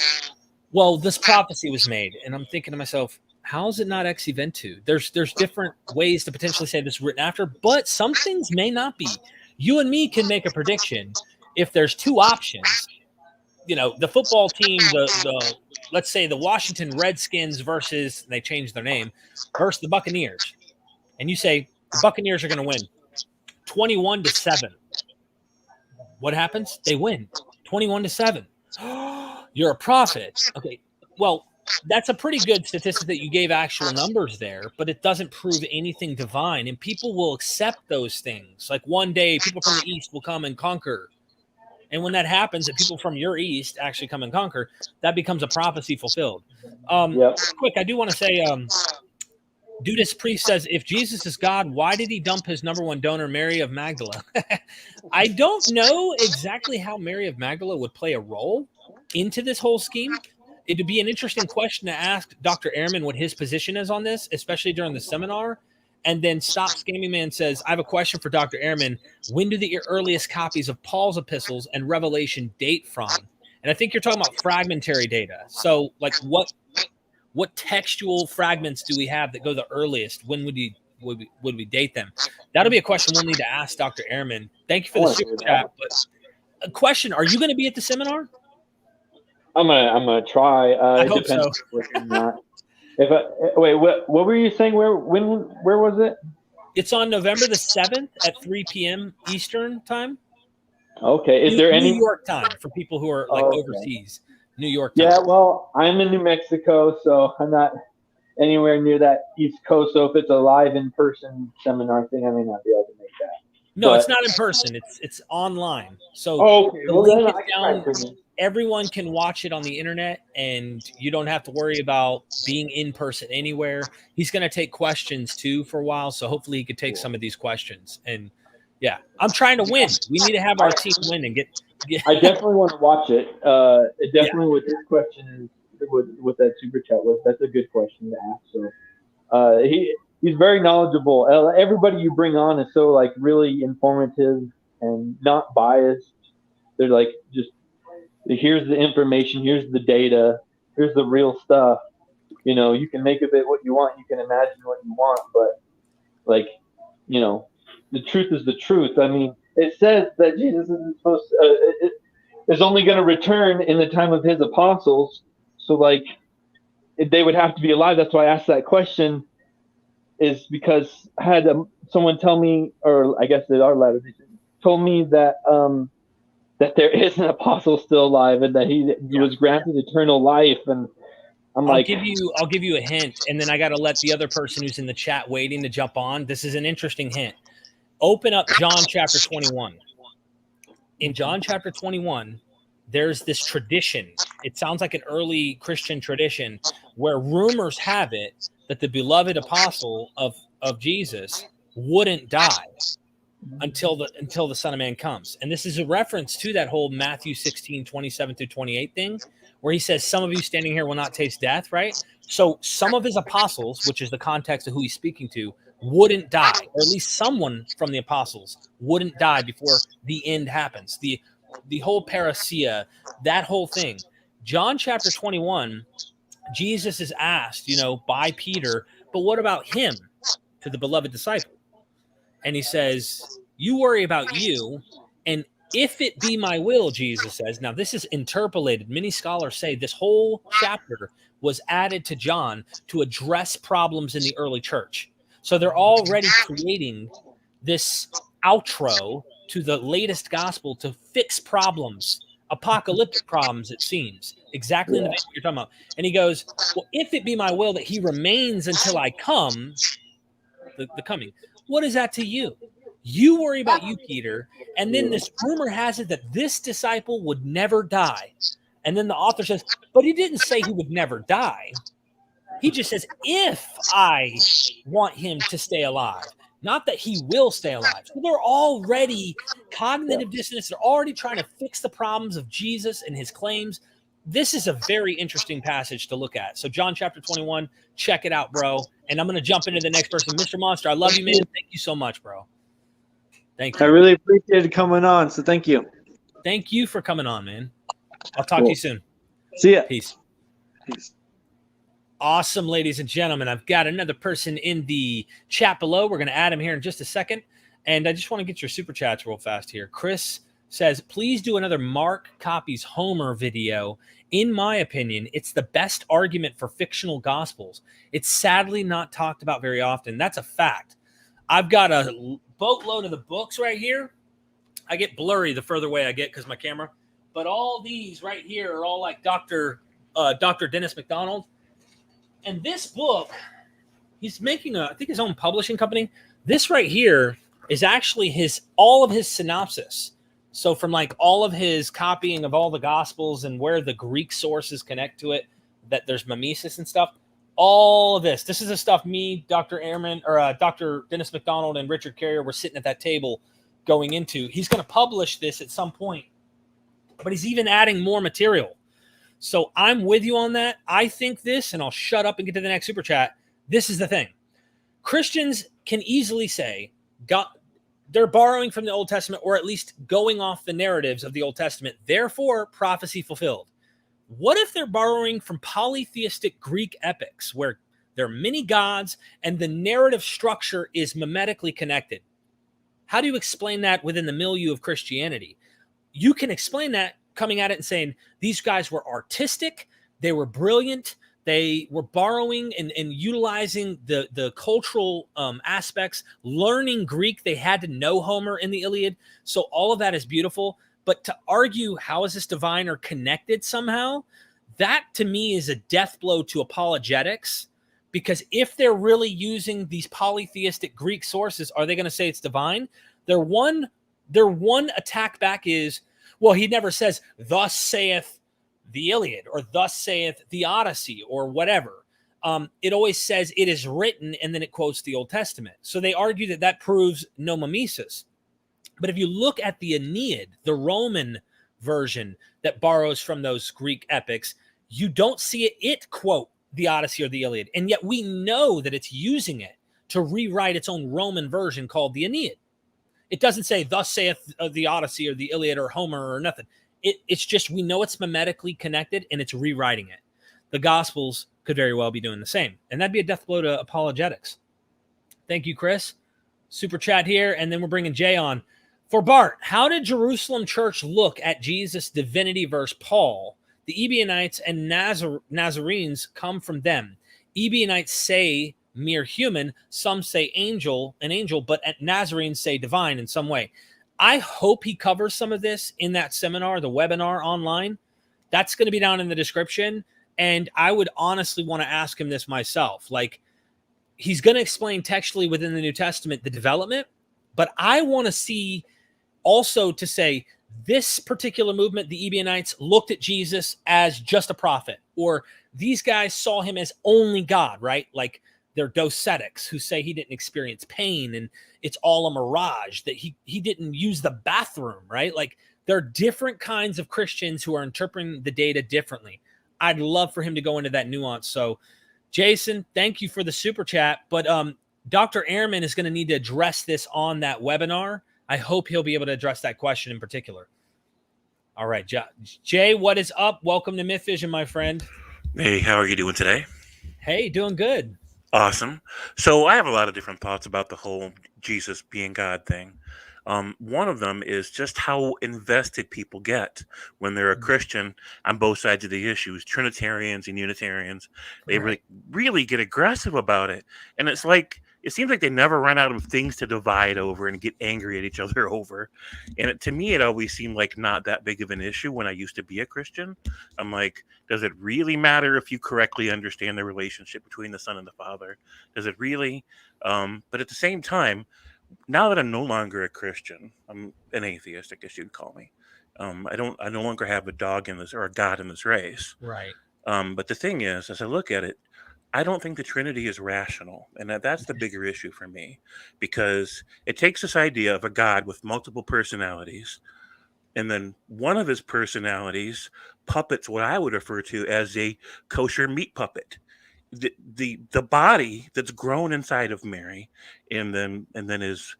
well, this prophecy was made. And I'm thinking to myself, how is it not ex eventu? There's different ways to potentially say this is written after, but some things may not be. You and me can make a prediction if there's two options. You know, the football team, the let's say the Washington Redskins versus, they changed their name, versus the Buccaneers. And you say the Buccaneers are going to win 21-7. What happens? They win 21-7. You're a prophet. Okay. Well, that's a pretty good statistic that you gave actual numbers there, but it doesn't prove anything divine. And people will accept those things. Like one day, people from the East will come and conquer. And when that happens, and people from your East actually come and conquer, that becomes a prophecy fulfilled. Quick, I do want to say, Dudas Priest says, if Jesus is God, why did he dump his number one donor, Mary of Magdala? I don't know exactly how Mary of Magdala would play a role into this whole scheme. It'd be an interesting question to ask Dr. Ehrman what his position is on this, especially during the seminar. And then Stop Scamming Man says, I have a question for Dr. Ehrman. When do the earliest copies of Paul's epistles and Revelation date from? And I think you're talking about fragmentary data. So, like, what textual fragments do we have that go the earliest? When would we date them? That'll be a question we'll need to ask Dr. Ehrman. Thank you for the super chat. But a question: are you going to be at the seminar? I'm gonna try. I hope so. Wait, what were you saying? Where was it? It's on November the 7th at 3 p.m. Eastern time. Okay. Is there any New York time for people who are like overseas? New York time. Yeah, well, I'm in New Mexico, so I'm not anywhere near that East Coast. So if it's a live in-person seminar thing, I may not be able to make that. No, it's not in person. It's online. So the link is down. Everyone can watch it on the internet, and you don't have to worry about being in person anywhere. He's going to take questions too for a while, so hopefully he could take some of these questions. And yeah, I'm trying to win. We need to have our team win and get. I definitely want to watch it. Definitely with this question, with that super chat was, that's a good question to ask. So he's very knowledgeable. Everybody you bring on is so like really informative and not biased. They're like, just here's the information, here's the data, here's the real stuff. You know, you can make of it what you want, you can imagine what you want, but like, you know, the truth is the truth. I mean, it says that Jesus is only going to return in the time of his apostles. So, like, they would have to be alive. That's why I asked that question, is because I had someone tell me, or I guess they are Latter-day Saints, told me that that there is an apostle still alive and that he was granted eternal life. And I'll give you a hint, and then I got to let the other person who's in the chat waiting to jump on. This is an interesting hint. Open up John chapter 21. In John chapter 21, there's this tradition. It sounds like an early Christian tradition where rumors have it that the beloved apostle of Jesus wouldn't die until the Son of Man comes. And this is a reference to that whole Matthew 16, 27 through 28 thing, where he says, some of you standing here will not taste death, right? So some of his apostles, which is the context of who he's speaking to, wouldn't die, or at least someone from the apostles wouldn't die before the end happens. The whole parousia, that whole thing. John chapter 21, Jesus is asked, by Peter, but what about him, to the beloved disciple? And he says, you worry about you, and if it be my will, Jesus says. Now, this is interpolated. Many scholars say this whole chapter was added to John to address problems in the early church. So they're already creating this outro to the latest gospel to fix problems, apocalyptic problems, it seems. Exactly in the vein you're talking about. And he goes, well, if it be my will that he remains until I come, the coming, what is that to you? You worry about you, Peter. And then this rumor has it that this disciple would never die. And then the author says, but he didn't say he would never die. He just says, if I want him to stay alive, not that he will stay alive. So they're already cognitive dissonance. They're already trying to fix the problems of Jesus and his claims. This is a very interesting passage to look at. So John chapter 21, check it out, bro. And I'm going to jump into the next person. Mr. Monster, I love you, man. Thank you so much, bro. Thank you. I really appreciated coming on, so thank you. Thank you for coming on, man. I'll talk to you soon. See ya. Peace. Awesome, ladies and gentlemen. I've got another person in the chat below. We're going to add him here in just a second. And I just want to get your super chats real fast here. Chris says, please do another Mark copies Homer video. In my opinion, it's the best argument for fictional gospels. It's sadly not talked about very often. That's a fact. I've got a boatload of the books right here. I get blurry the further away I get because my camera. But all these right here are all like Dr. Dennis McDonald. And this book, he's making I think his own publishing company. This right here is actually all of his synopsis. So from like all of his copying of all the gospels and where the Greek sources connect to it, that there's mimesis and stuff. All of this is the stuff me, Dr. Ehrman, or Dr. Dennis McDonald and Richard Carrier were sitting at that table going into. He's going to publish this at some point, but he's even adding more material. So I'm with you on that. I think this, and I'll shut up and get to the next super chat. This is the thing. Christians can easily say God, they're borrowing from the Old Testament, or at least going off the narratives of the Old Testament. Therefore, prophecy fulfilled. What if they're borrowing from polytheistic Greek epics where there are many gods and the narrative structure is mimetically connected? How do you explain that within the milieu of Christianity? You can explain that coming at it and saying these guys were artistic, they were brilliant, they were borrowing and utilizing the cultural aspects, learning Greek. They had to know Homer in the Iliad. So all of that is beautiful. But to argue how is this divine or connected somehow, that to me is a death blow to apologetics. Because if they're really using these polytheistic Greek sources, are they going to say it's divine? Their one attack back is, well, he never says, thus saith the Iliad, or thus saith the Odyssey, or whatever. It always says it is written, and then it quotes the Old Testament. So they argue that that proves no mimesis. But if you look at the Aeneid, the Roman version that borrows from those Greek epics, you don't see it quote the Odyssey or the Iliad. And yet we know that it's using it to rewrite its own Roman version called the Aeneid. It doesn't say, thus saith the Odyssey or the Iliad or Homer or nothing. It's just, we know it's mimetically connected and it's rewriting it. The Gospels could very well be doing the same. And that'd be a death blow to apologetics. Thank you, Chris. Super chat here. And then we're bringing Jay on. For Bart, how did Jerusalem church look at Jesus' divinity versus Paul? The Ebionites and Nazarenes come from them. Ebionites say mere human, some say an angel, but Nazarenes say divine in some way. I hope he covers some of this in that seminar, the webinar online. That's going to be down in the description. And I would honestly want to ask him this myself. Like, he's going to explain textually within the New Testament the development, but I want to see also to say this particular movement, the Ebionites, looked at Jesus as just a prophet, or these guys saw him as only God, right? Like they're docetics who say he didn't experience pain and it's all a mirage, that he didn't use the bathroom, right? Like there are different kinds of Christians who are interpreting the data differently. I'd love for him to go into that nuance. So Jason, thank you for the super chat, but Dr. Ehrman is going to need to address this on that webinar. I hope he'll be able to address that question in particular. All right, Jay, what is up? Welcome to MythVision, my friend. Hey, how are you doing today? Hey, doing good. Awesome. So I have a lot of different thoughts about the whole Jesus being God thing. One of them is just how invested people get when they're a Christian on both sides of the issues. Trinitarians and Unitarians, they really get aggressive about it. And it's like, it seems like they never run out of things to divide over and get angry at each other over. And to me, it always seemed like not that big of an issue when I used to be a Christian. I'm like, does it really matter if you correctly understand the relationship between the Son and the Father? Does it really? But at the same time, now that I'm no longer a Christian, I'm an atheist, I guess you'd call me. I no longer have a dog in this or a God in this race. Right. But the thing is, as I look at it, I don't think the Trinity is rational. And that's the bigger issue for me, because it takes this idea of a God with multiple personalities, and then one of his personalities puppets what I would refer to as a kosher meat puppet. The body that's grown inside of Mary and then is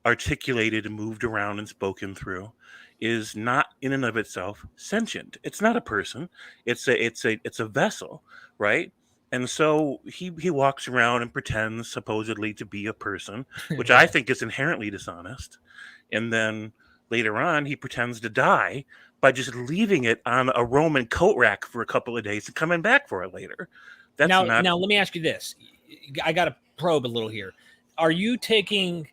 articulated and moved around and spoken through is not in and of itself sentient. It's not a person. It's a vessel, right? And so he walks around and pretends supposedly to be a person, which I think is inherently dishonest. And then later on, he pretends to die by just leaving it on a Roman coat rack for a couple of days and coming back for it later. Now, let me ask you this. I got to probe a little here. Are you taking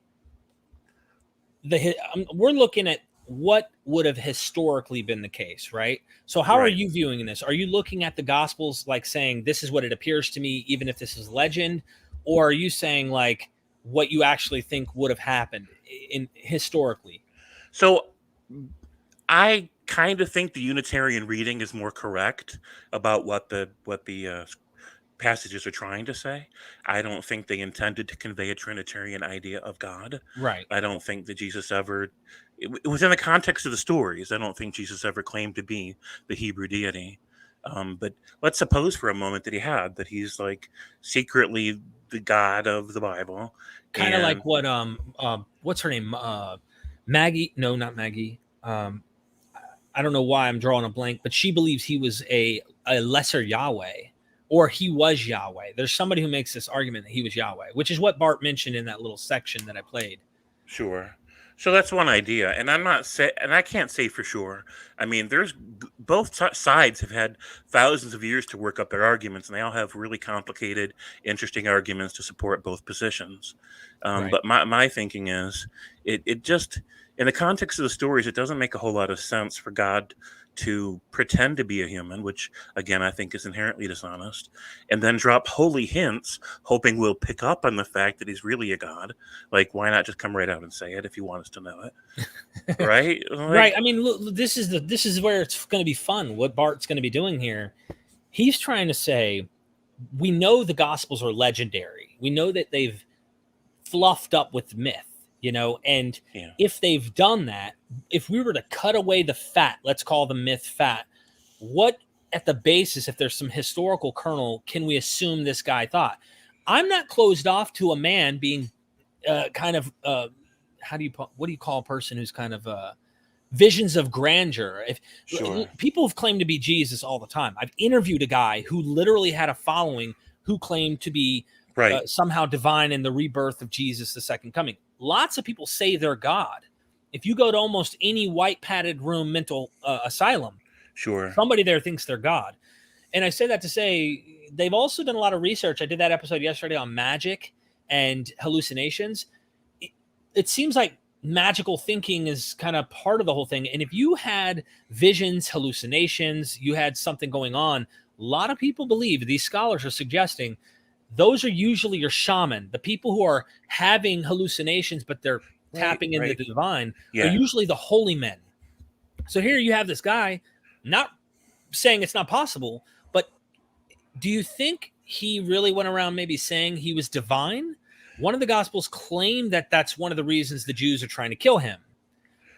we're looking at what would have historically been the case, right? So how are you viewing this? Are you looking at the Gospels like saying, this is what it appears to me, even if this is legend? Or are you saying like what you actually think would have happened historically? So I kind of think the Unitarian reading is more correct about what the passages are trying to say. I don't think they intended to convey a Trinitarian idea of God. Right. I don't think that Jesus ever, within the context of the stories, I don't think Jesus ever claimed to be the Hebrew deity. But let's suppose for a moment that he's like secretly the God of the Bible. Kind of like what what's her name? Maggie? No, not Maggie. I don't know why I'm drawing a blank, but she believes he was a lesser Yahweh, or he was Yahweh. There's somebody who makes this argument that he was Yahweh, which is what Bart mentioned in that little section that I played. Sure. So that's one idea, and I can't say for sure. I mean, both sides have had thousands of years to work up their arguments, and they all have really complicated, interesting arguments to support both positions. But my thinking is, it just, in the context of the stories, it doesn't make a whole lot of sense for God to pretend to be a human, which again I think is inherently dishonest, and then drop holy hints hoping we'll pick up on the fact that he's really a god. Like, why not just come right out and say it if you want us to know it? Right? Right. I mean, look, this is where it's going to be fun. What Bart's going to be doing here, he's trying to say, we know the Gospels are legendary. We know that they've fluffed up with myth, and if they've done that, if we were to cut away the fat, let's call the myth fat, what at the basis, if there's some historical kernel, can we assume this guy thought? I'm not closed off to a man being kind of, what do you call a person who's kind of visions of grandeur? People have claimed to be Jesus all the time. I've interviewed a guy who literally had a following who claimed to be somehow divine in the rebirth of Jesus, the second coming. Lots of people say they're God. If you go to almost any white padded room mental asylum, somebody there thinks they're God. And I say that to say they've also done a lot of research. I did that episode yesterday on magic and hallucinations. It seems like magical thinking is kind of part of the whole thing. And if you had visions, hallucinations, you had something going on, a lot of people believe, these scholars are suggesting, those are usually your shaman. The people who are having hallucinations, but they're tapping into the divine, are usually the holy men. So here you have this guy, not saying it's not possible, but do you think he really went around maybe saying he was divine? One of the Gospels claim that that's one of the reasons the Jews are trying to kill him.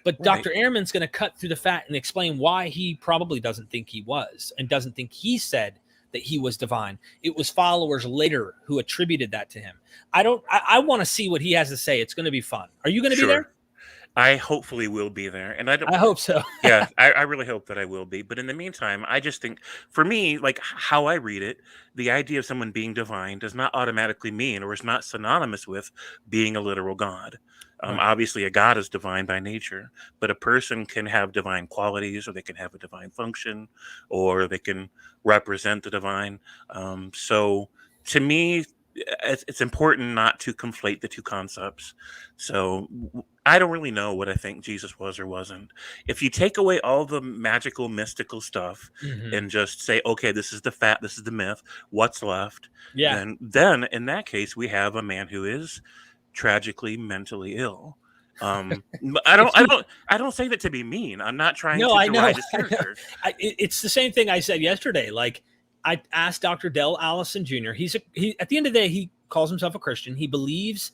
But Dr. Ehrman's going to cut through the fat and explain why he probably doesn't think he was, and doesn't think he said that he was divine. It was followers later who attributed that to him. I want to see what he has to say. It's going to be fun. Are you going to be there? I hopefully will be there. And I hope so. Yeah, I really hope that I will be. But in the meantime, I just think, for me, like how I read it, the idea of someone being divine does not automatically mean, or is not synonymous with, being a literal God. Obviously, a God is divine by nature, but a person can have divine qualities, or they can have a divine function, or they can represent the divine. So to me, it's important not to conflate the two concepts. So I don't really know what I think Jesus was or wasn't. If you take away all the magical, mystical stuff and just say, okay, this is the fact, this is the myth, what's left? Yeah. Then in that case, we have a man who is tragically mentally ill. I don't say that to be mean. I'm not trying to deride his character. It's the same thing I said yesterday. Like, I asked Dr. Dell Allison Jr. He at the end of the day, he calls himself a Christian. He believes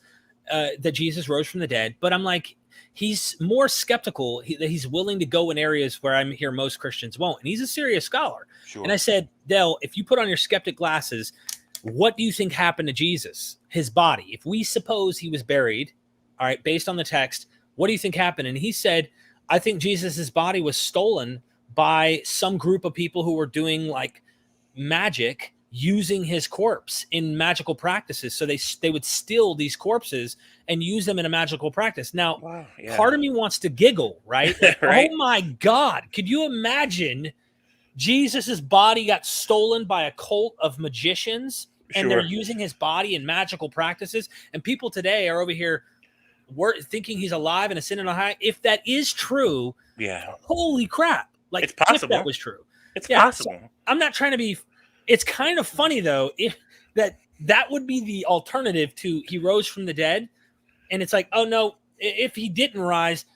that Jesus rose from the dead, but I'm like, he's more skeptical that he's willing to go in areas where I'm here most Christians won't. And he's a serious scholar. Sure. And I said, Dell, if you put on your skeptic glasses, what do you think happened to Jesus? His body. If we suppose he was buried, all right, based on the text, what do you think happened? And he said, I think Jesus's body was stolen by some group of people who were doing like magic, using his corpse in magical practices. So they would steal these corpses and use them in a magical practice. Now, part of me wants to giggle, right? Like, right? Oh my God. Could you imagine Jesus's body got stolen by a cult of magicians and they're using his body in magical practices? And people today are over here thinking he's alive and ascending on high. If that is true, holy crap. Like, it's possible. If that was true. It's possible. So I'm not trying to be. It's kind of funny though, if that would be the alternative to he rose from the dead, and it's like, oh no, if he didn't rise,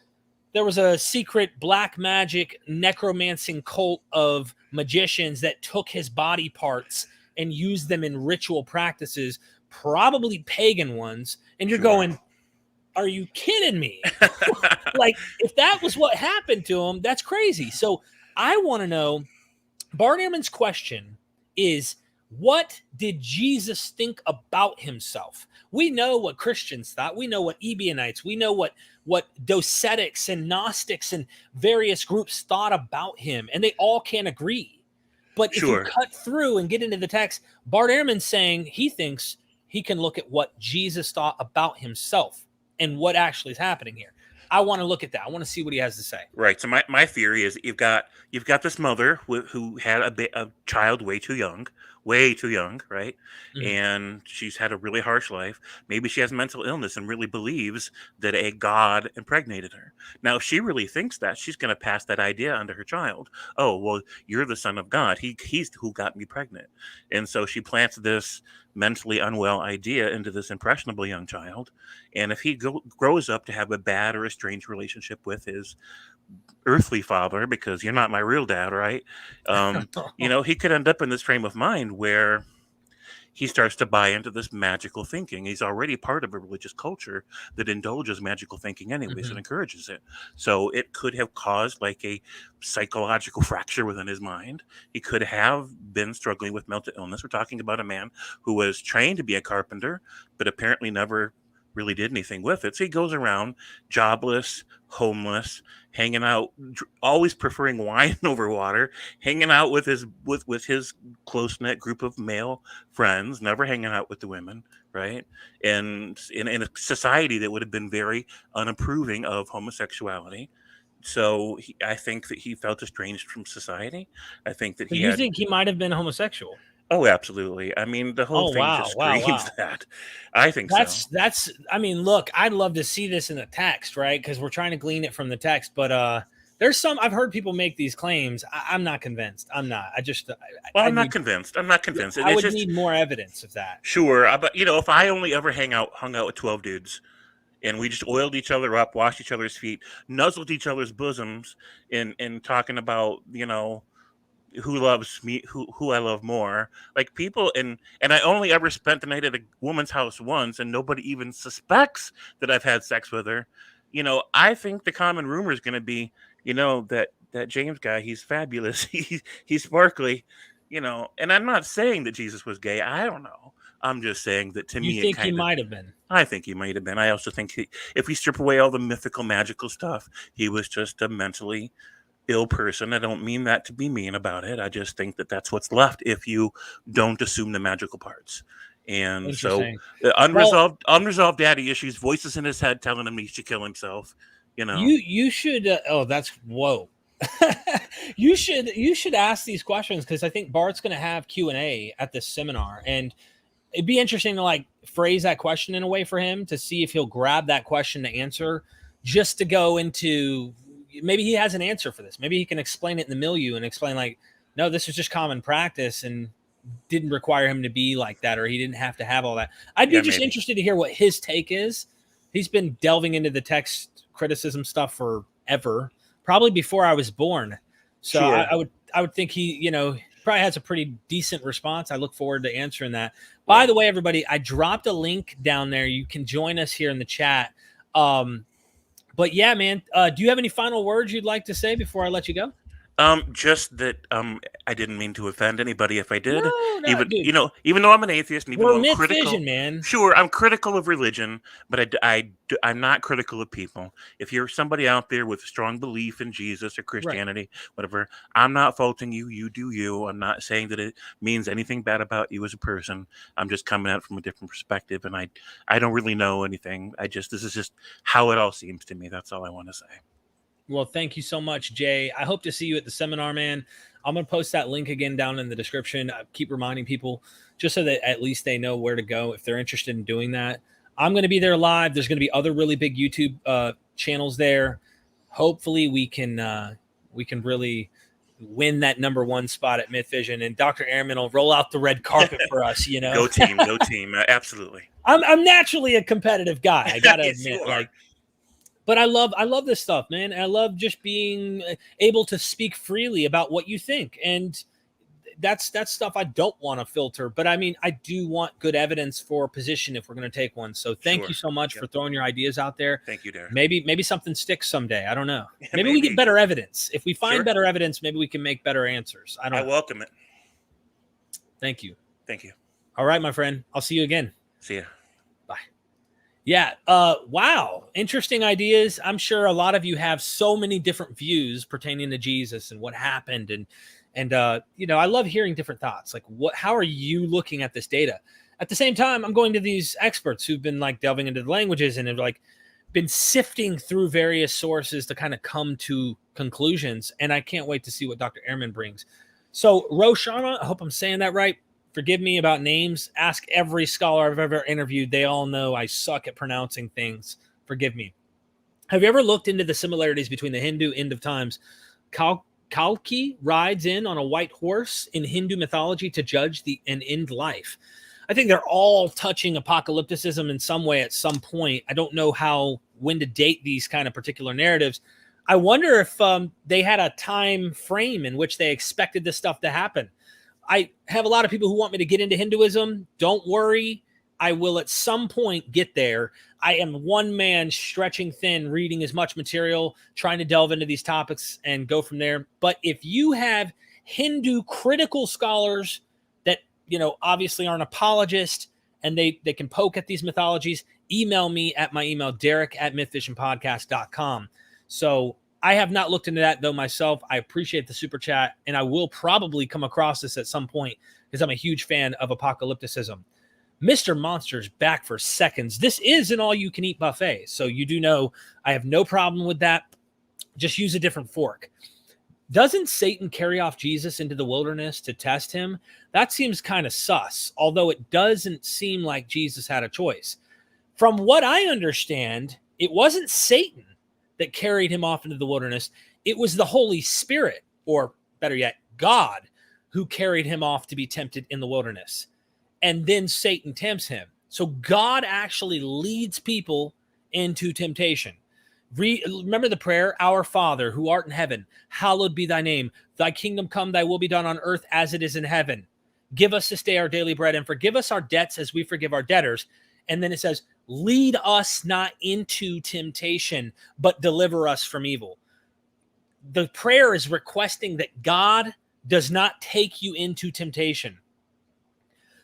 there was a secret black magic necromancing cult of magicians that took his body parts and used them in ritual practices, probably pagan ones, and you're going, are you kidding me? Like, if that was what happened to him, that's crazy. So I want to know. Bart Ehrman's question is, what did Jesus think about himself? We know what Christians thought. We know what Ebionites, we know what Docetics and Gnostics and various groups thought about him, and they all can't agree. But if you cut through and get into the text, Bart Ehrman's saying he thinks he can look at what Jesus thought about himself and what actually is happening here. I want to look at that. I want to see what he has to say. Right. So my theory is you've got this mother who had a child way too young, right? Mm-hmm. And she's had a really harsh life. Maybe she has mental illness and really believes that a God impregnated her. Now, if she really thinks that, she's going to pass that idea onto her child. Oh, well, you're the son of God. He's who got me pregnant. And so she plants this mentally unwell idea into this impressionable young child. And if he grows up to have a bad or a strange relationship with his earthly father, because you're not my real dad, right? He could end up in this frame of mind where he starts to buy into this magical thinking. He's already part of a religious culture that indulges magical thinking anyways and encourages it. So it could have caused like a psychological fracture within his mind. He could have been struggling with mental illness. We're talking about a man who was trained to be a carpenter, but apparently never really did anything with it. So he goes around jobless, homeless, hanging out, always preferring wine over water, hanging out with his close-knit group of male friends, never hanging out with the women, right? And in a society that would have been very unapproving of homosexuality. So I think that he felt estranged from society. I think that you think he might have been homosexual? Oh, absolutely. I mean, the whole Oh, thing wow, just wow, screams wow. that. I think so. That's I mean, look, I'd love to see this in the text, right? Because we're trying to glean it from the text, but there's some I've heard people make these claims. I'm not convinced. I'm not. I just Well, I I'm not need convinced. I'm not convinced. I It's would just need more evidence of that. sure, but if I only ever hung out with 12 dudes and we just oiled each other up, washed each other's feet, nuzzled each other's bosoms, and talking about who loves me, who I love more, like people, and I only ever spent the night at a woman's house once, and nobody even suspects that I've had sex with her. I think the common rumor is going to be, that James guy, he's fabulous, he's sparkly, and I'm not saying that Jesus was gay. I don't know. I'm just saying that to You me, it think he kind of. might have been? I think he might have been. I also think if we strip away all the mythical, magical stuff, he was just a mentally ill person. I don't mean that to be mean about it. I just think that that's what's left if you don't assume the magical parts. And so, Interesting. unresolved daddy issues, voices in his head telling him he should kill himself. You should. Oh, that's whoa. You should ask these questions because I think Bart's going to have Q&A at this seminar, and it'd be interesting to like phrase that question in a way for him to see if he'll grab that question to answer, just to go into maybe he has an answer for this. Maybe he can explain it in the milieu and explain like, no, this is just common practice and didn't require him to be like that, or he didn't have to have all that. I'd be just interested to hear what his take is. He's been delving into the text criticism stuff forever, probably before I was born. So sure. I would think he, probably has a pretty decent response. I look forward to answering that. By the way, everybody, I dropped a link down there. You can join us here in the chat. But yeah, man, do you have any final words you'd like to say before I let you go? Just that I didn't mean to offend anybody if I did. No, even dude. Even though I'm an atheist and even though I'm critical, MythVision, man. Sure, I'm critical of religion, but I'm not critical of people. If you're somebody out there with a strong belief in Jesus or Christianity, whatever, I'm not faulting you. You do you. I'm not saying that it means anything bad about you as a person. I'm just coming at it from a different perspective, and I don't really know anything. This is just how it all seems to me. That's all I want to say. Well, thank you so much, Jay. I hope to see you at the seminar, man. I'm going to post that link again down in the description. I keep reminding people just so that at least they know where to go if they're interested in doing that. I'm going to be there live. There's going to be other really big YouTube channels there. Hopefully we can really win that #1 spot at MythVision, and Dr. Ehrman will roll out the red carpet for us, Go team. Absolutely. I'm naturally a competitive guy. I got to admit, but I love this stuff, man. I love just being able to speak freely about what you think. And that's stuff I don't want to filter. But I mean, I do want good evidence for a position if we're going to take one. So thank you so much for throwing your ideas out there. Thank you, Derek. Maybe something sticks someday. I don't know. Maybe we get better evidence. If we find better evidence, maybe we can make better answers. I welcome it. Thank you. Thank you. All right, my friend. I'll see you again. See ya. Bye. Yeah. Wow. Interesting ideas. I'm sure a lot of you have so many different views pertaining to Jesus and what happened. And I love hearing different thoughts. Like how are you looking at this data? At the same time, I'm going to these experts who've been like delving into the languages and have like been sifting through various sources to kind of come to conclusions. And I can't wait to see what Dr. Ehrman brings. So Roshana, I hope I'm saying that right. Forgive me about names. Ask every scholar I've ever interviewed. They all know I suck at pronouncing things. Forgive me. Have you ever looked into the similarities between the Hindu end of times? Kalki rides in on a white horse in Hindu mythology to judge and end life. I think they're all touching apocalypticism in some way at some point. I don't know when to date these kind of particular narratives. I wonder if they had a time frame in which they expected this stuff to happen. I have a lot of people who want me to get into Hinduism. Don't worry. I will at some point get there. I am one man stretching thin, reading as much material, trying to delve into these topics and go from there. But if you have Hindu critical scholars that, obviously aren't apologists and they can poke at these mythologies, email me at my email, derek@mythvisionpodcast.com. So I have not looked into that, though, myself. I appreciate the super chat, and I will probably come across this at some point because I'm a huge fan of apocalypticism. Mr. Monster's back for seconds. This is an all-you-can-eat buffet, so you do know I have no problem with that. Just use a different fork. Doesn't Satan carry off Jesus into the wilderness to test him? That seems kind of sus, although it doesn't seem like Jesus had a choice. From what I understand, it wasn't Satan that carried him off into the wilderness. It was the Holy Spirit, or better yet, God, who carried him off to be tempted in the wilderness. And then Satan tempts him. So God actually leads people into temptation. Remember the prayer, Our Father, who art in heaven, hallowed be thy name. Thy kingdom come, thy will be done on earth as it is in heaven. Give us this day our daily bread, and forgive us our debts as we forgive our debtors. And then it says, lead us not into temptation, but deliver us from evil. The prayer is requesting that God does not take you into temptation.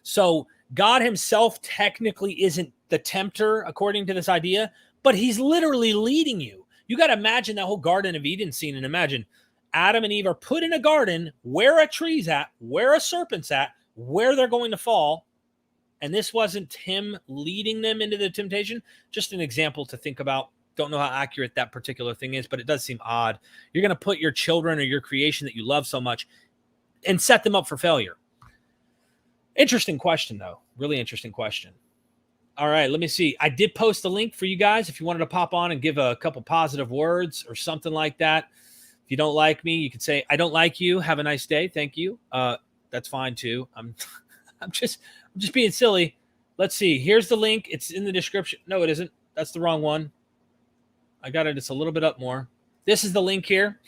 So God himself technically isn't the tempter, according to this idea, but he's literally leading you. You got to imagine that whole Garden of Eden scene, and imagine Adam and Eve are put in a garden where a tree's at, where a serpent's at, where they're going to fall. And this wasn't him leading them into the temptation. Just an example to think about. Don't know how accurate that particular thing is, but it does seem odd. You're going to put your children or your creation that you love so much and set them up for failure. Interesting question, though. Really interesting question. All right, let me see. I did post a link for you guys if you wanted to pop on and give a couple positive words or something like that. If you don't like me, you could say, I don't like you. Have a nice day. Thank you. That's fine, too. I'm just being silly. Let's see. Here's the link. It's in the description. No, it isn't. That's the wrong one. I got it. It's a little bit up more. This is the link here.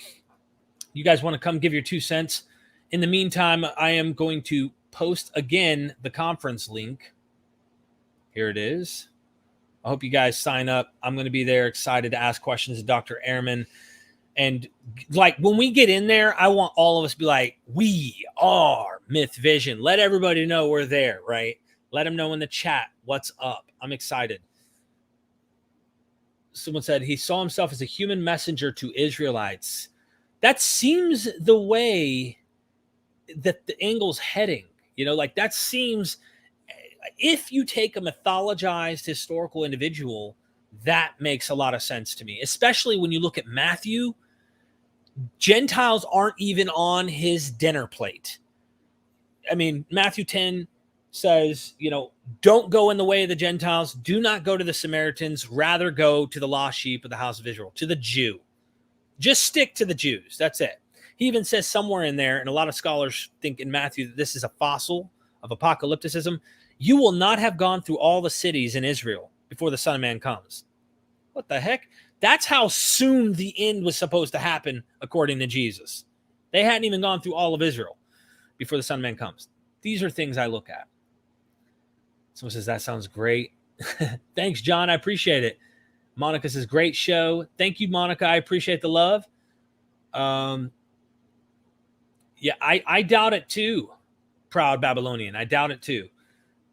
You guys want to come give your 2 cents. In the meantime, I am going to post again the conference link. Here it is. I hope you guys sign up. I'm going to be there, excited to ask questions to Dr. Ehrman. And like when we get in there, I want all of us to be like, we are MythVision. Let everybody know we're there, right? Let them know in the chat what's up. I'm excited. Someone said he saw himself as a human messenger to Israelites. That seems the way that the angle's heading. You know, like that seems, if you take a mythologized historical individual, that makes a lot of sense to me, especially when you look at Matthew. Gentiles aren't even on his dinner plate. I mean, Matthew 10 says, you know, don't go in the way of the Gentiles. Do not go to the Samaritans. Rather go to the lost sheep of the house of Israel, to the Jew. Just stick to the Jews. That's it. He even says somewhere in there, and a lot of scholars think in Matthew that this is a fossil of apocalypticism. You will not have gone through all the cities in Israel before the Son of Man comes. What the heck? That's how soon the end was supposed to happen, according to Jesus. They hadn't even gone through all of Israel before the Son of Man comes. These are things I look at. Someone says, that sounds great. Thanks, John. I appreciate it. Monica says, great show. Thank you, Monica. I appreciate the love. Yeah, I doubt it too. Proud Babylonian. I doubt it too.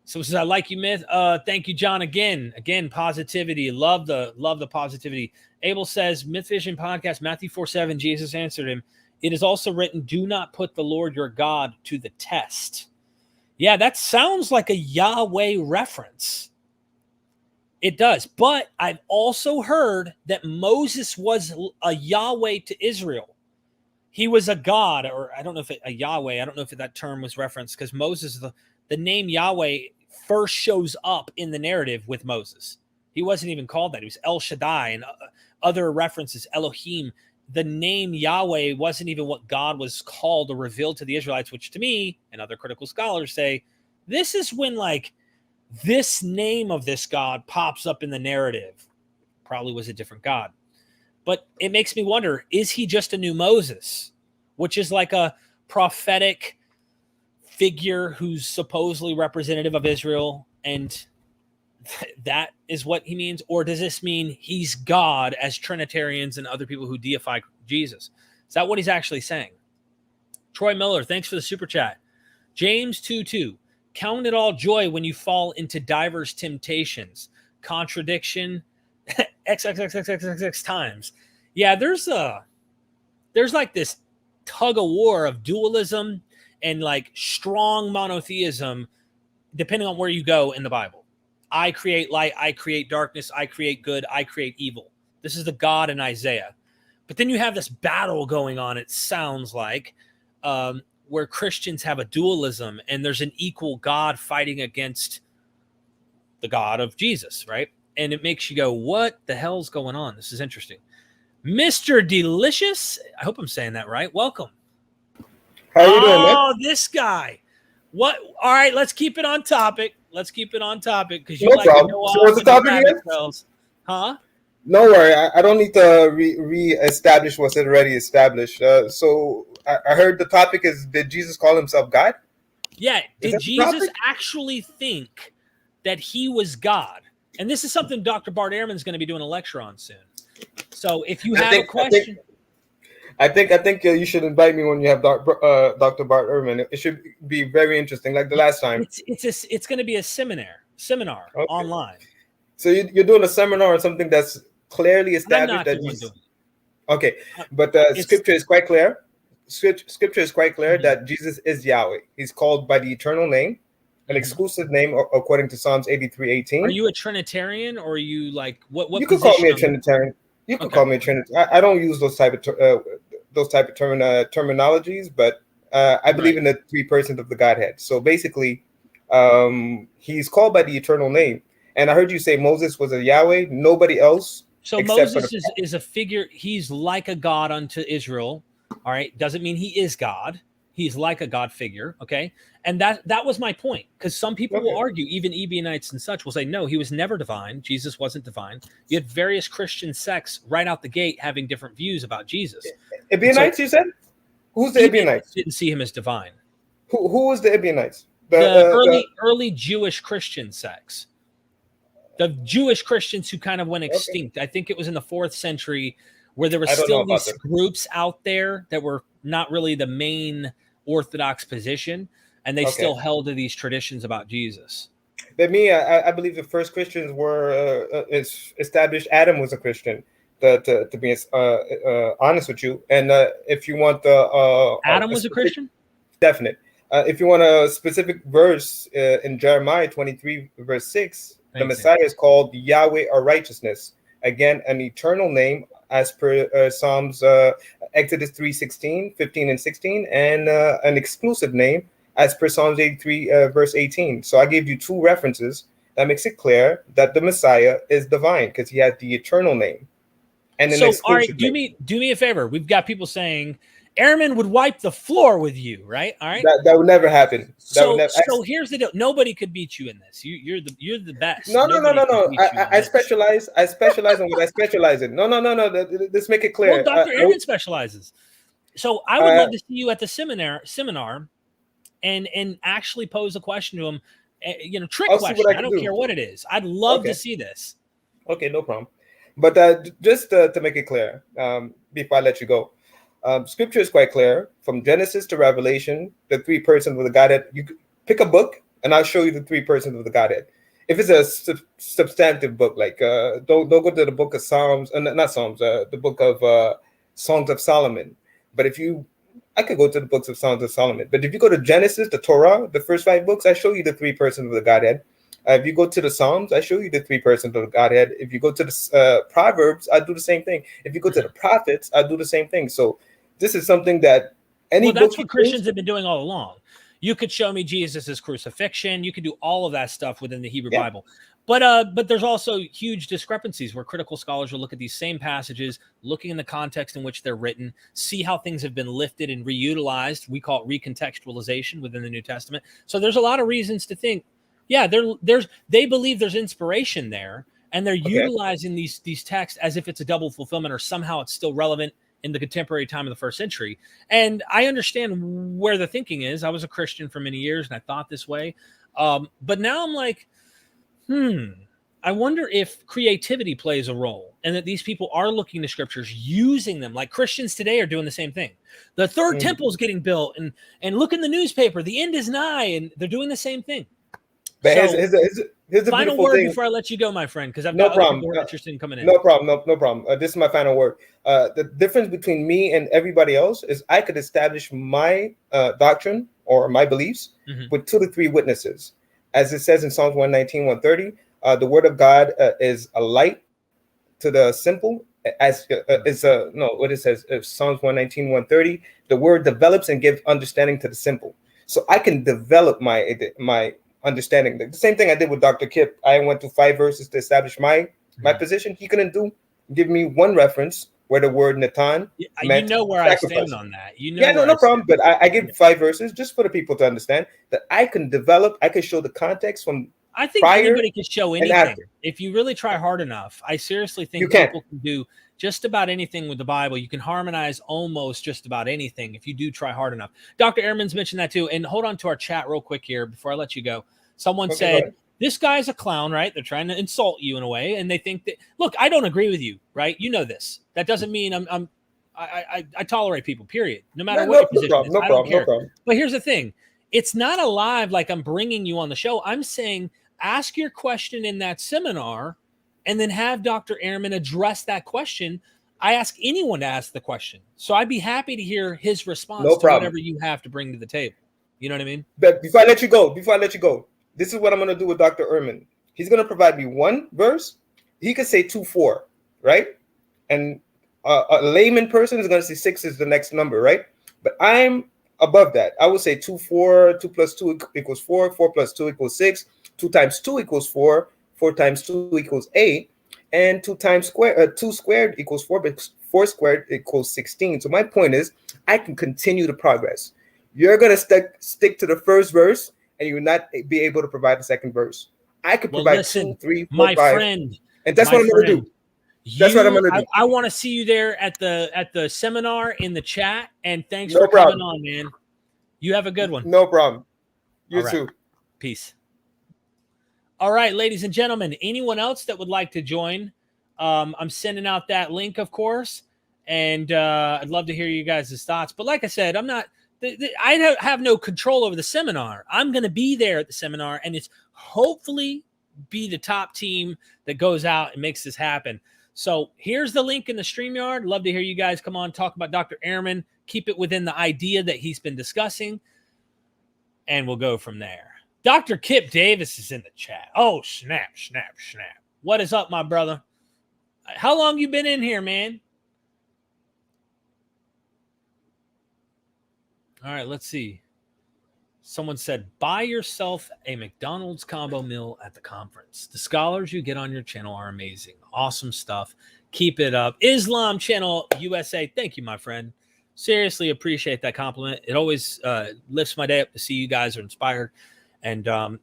Someone says, I like you, Myth. Thank you, John. Again, positivity. Love the positivity. Abel says, MythVision podcast, Matthew 4:7, Jesus answered him. It is also written, do not put the Lord your God to the test. Yeah, that sounds like a Yahweh reference. It does. But I've also heard that Moses was a Yahweh to Israel. He was a God, or I don't know if a Yahweh. I don't know if that term was referenced, because Moses, the name Yahweh first shows up in the narrative with Moses. He wasn't even called that. He was El Shaddai, and other references, Elohim. The name Yahweh wasn't even what God was called or revealed to the Israelites, which to me and other critical scholars say, this is when like this name of this God pops up in the narrative. Probably was a different God. But it makes me wonder, is he just a new Moses, which is like a prophetic figure who's supposedly representative of Israel, and that is what he means? Or does this mean he's God, as Trinitarians and other people who deify Jesus? Is that what he's actually saying? Troy Miller, thanks for the super chat. James 2:2, count it all joy when you fall into diverse temptations. Contradiction, XXXXXX times. Yeah, there's like this tug of war of dualism and like strong monotheism, depending on where you go in the Bible. I create light, I create darkness, I create good, I create evil. This is the God in Isaiah. But then you have this battle going on, it sounds like, where Christians have a dualism and there's an equal God fighting against the God of Jesus, right? And it makes you go, what the hell's going on? This is interesting. Mr. Delicious, I hope I'm saying that right. Welcome. How you doing, man? Oh, this guy. What? All right, let's keep it on topic. Let's keep it on topic because you No like to problem. go So off what's the into topic rabbit again? trails. Huh? No worry, I don't need to re-establish what's already established. So I heard the topic is, did Jesus call himself God? Yeah. Is Did that the Jesus topic? actually think that he was God? And this is something Dr. Bart Ehrman is going to be doing a lecture on soon. So if you have a question. I think you should invite me when you have Dr. Bart Ehrman. It should be very interesting, like the last time. It's going to be a seminar Okay. online. So you're doing a seminar on something that's clearly I'm established not that doing Jesus. it. Okay, but scripture is quite clear. Scripture is quite clear that Jesus is Yahweh. He's called by the eternal name, an exclusive name according to Psalms 83:18. Are you a Trinitarian or are you like what? You could call me a position on- Trinitarian. You could call me a Trinitarian. I don't use those type of terminologies, but I believe in the three persons of the Godhead. So basically, he's called by the eternal name. And I heard you say Moses was a Yahweh. Nobody else. So Moses is a figure. He's like a God unto Israel. All right. Doesn't mean he is God. He's like a God figure. Okay. And that was my point. Because some people will argue, even Ebionites and such will say, no, he was never divine. Jesus wasn't divine. You had various Christian sects right out the gate having different views about Jesus. Ebionites, you said? Who's the Ebionites? Didn't see him as divine. Who was the Ebionites? The early Jewish Christian sects. The Jewish Christians who kind of went extinct. I think it was in the 4th century where there were still these groups out there that were not really the main Orthodox position, and they still held to these traditions about Jesus. But I believe the first Christians were established. Adam was a Christian. To be honest with you, and if you want Adam was a Christian? Definite. If you want a specific verse in Jeremiah 23 verse 6, the Messiah is called Yahweh or righteousness. Again, an eternal name as per Psalms Exodus 3:16, 15 and 16, and an exclusive name as per Psalms 83 verse 18. So I gave you two references that makes it clear that the Messiah is divine because he has the eternal name. And so, all right, do me a favor. We've got people saying Ehrman would wipe the floor with you, right? All right, that would never happen. So here's the deal. Nobody could beat you in this. You're the best. No. I specialize. I specialize in what I specialize in. No. Let's make it clear. Well, Dr. Ehrman specializes. So I would love to see you at the seminar, and actually pose a question to him. Trick question. I don't care what it is. I'd love to see this. Okay, no problem. But just to make it clear, before I let you go, Scripture is quite clear from Genesis to Revelation. The three persons of the Godhead. You pick a book, and I'll show you the three persons of the Godhead. If it's a substantive book, like don't go to the book of Psalms, not Psalms, the book of Songs of Solomon. But I could go to the books of Songs of Solomon. But if you go to Genesis, the Torah, the first 5 books, I show you the three persons of the Godhead. If you go to the Psalms, I show you the three persons of the Godhead. If you go to the Proverbs, I do the same thing. If you go to the prophets, I do the same thing. So this is something that that's what Christians have been doing all along. You could show me Jesus' crucifixion. You could do all of that stuff within the Hebrew Bible. But there's also huge discrepancies where critical scholars will look at these same passages, looking in the context in which they're written, see how things have been lifted and reutilized. We call it recontextualization within the New Testament. So there's a lot of reasons to think, they believe there's inspiration there, and they're utilizing these texts as if it's a double fulfillment or somehow it's still relevant in the contemporary time of the 1st century. And I understand where the thinking is. I was a Christian for many years and I thought this way. But now I'm like, I wonder if creativity plays a role and that these people are looking to scriptures, using them like Christians today are doing the same thing. The third temple is getting built and look in the newspaper, the end is nigh, and they're doing the same thing. But here's the final word before I let you go, my friend, because I've got other people who are interested in coming in. No problem. This is my final word. The difference between me and everybody else is I could establish my doctrine or my beliefs with 2 to 3 witnesses. As it says in Psalms 119, 130, the word of God is a light to the simple as is no, what it says, Psalms 119, 130, the word develops and gives understanding to the simple. So I can develop my understanding. The same thing I did with Dr. Kip. I went to 5 verses to establish my position. He couldn't give me one reference where the word Natan meant where sacrifice. I stand on that. No problem. But I give 5 verses just for the people to understand that I can develop. I can show the context from. I think anybody can show anything if you really try hard enough. I seriously think people can do just about anything with the Bible. You can harmonize almost just about anything if you do try hard enough. Dr. Ehrman's mentioned that too. And hold on to our chat real quick here before I let you go. Someone said, this guy's a clown, right? They're trying to insult you in a way. And they think that, look, I don't agree with you, right? You know this. That doesn't mean I tolerate people, period. No matter what your position is. I don't care. But here's the thing. It's not alive like I'm bringing you on the show. I'm saying ask your question in that seminar and then have Dr. Ehrman address that question. I ask anyone to ask the question. So I'd be happy to hear his response to whatever you have to bring to the table. You know what I mean? But before I let you go, this is what I'm going to do with Dr. Ehrman. He's going to provide me one verse. He could say 2:4, right? And a layman person is going to say 6 is the next number, right? But I'm above that. I would say 2:4, 2 plus 2 equals 4, 4 plus 2 equals 6, 2 times 2 equals 4, 4 times 2 equals 8, and 2 squared equals 4, but 4 squared equals 16. So my point is, I can continue the progress. You're going to stick to the first verse, and you will not be able to provide the second verse. I could provide 2, 3, 4, 5. Friend, and that's what I'm going to do. That's what I'm going to do. I want to see you there at the seminar in the chat. And thanks for coming on, man. You have a good one. No problem. You too. Peace. All right, ladies and gentlemen, anyone else that would like to join? I'm sending out that link, of course, and I'd love to hear you guys' thoughts. But like I said, I have no control over the seminar. I'm going to be there at the seminar, and it's hopefully be the top team that goes out and makes this happen. So here's the link in the StreamYard. Love to hear you guys come on, talk about Dr. Ehrman, keep it within the idea that he's been discussing, and we'll go from there. Dr. Kip Davis is in the chat. Oh, snap. What is up, my brother? How long you been in here, man? All right, let's see. Someone said, buy yourself a McDonald's combo meal at the conference. The scholars you get on your channel are amazing. Awesome stuff. Keep it up. Islam Channel USA. Thank you, my friend. Seriously appreciate that compliment. It always lifts my day up to see you guys are inspired. And,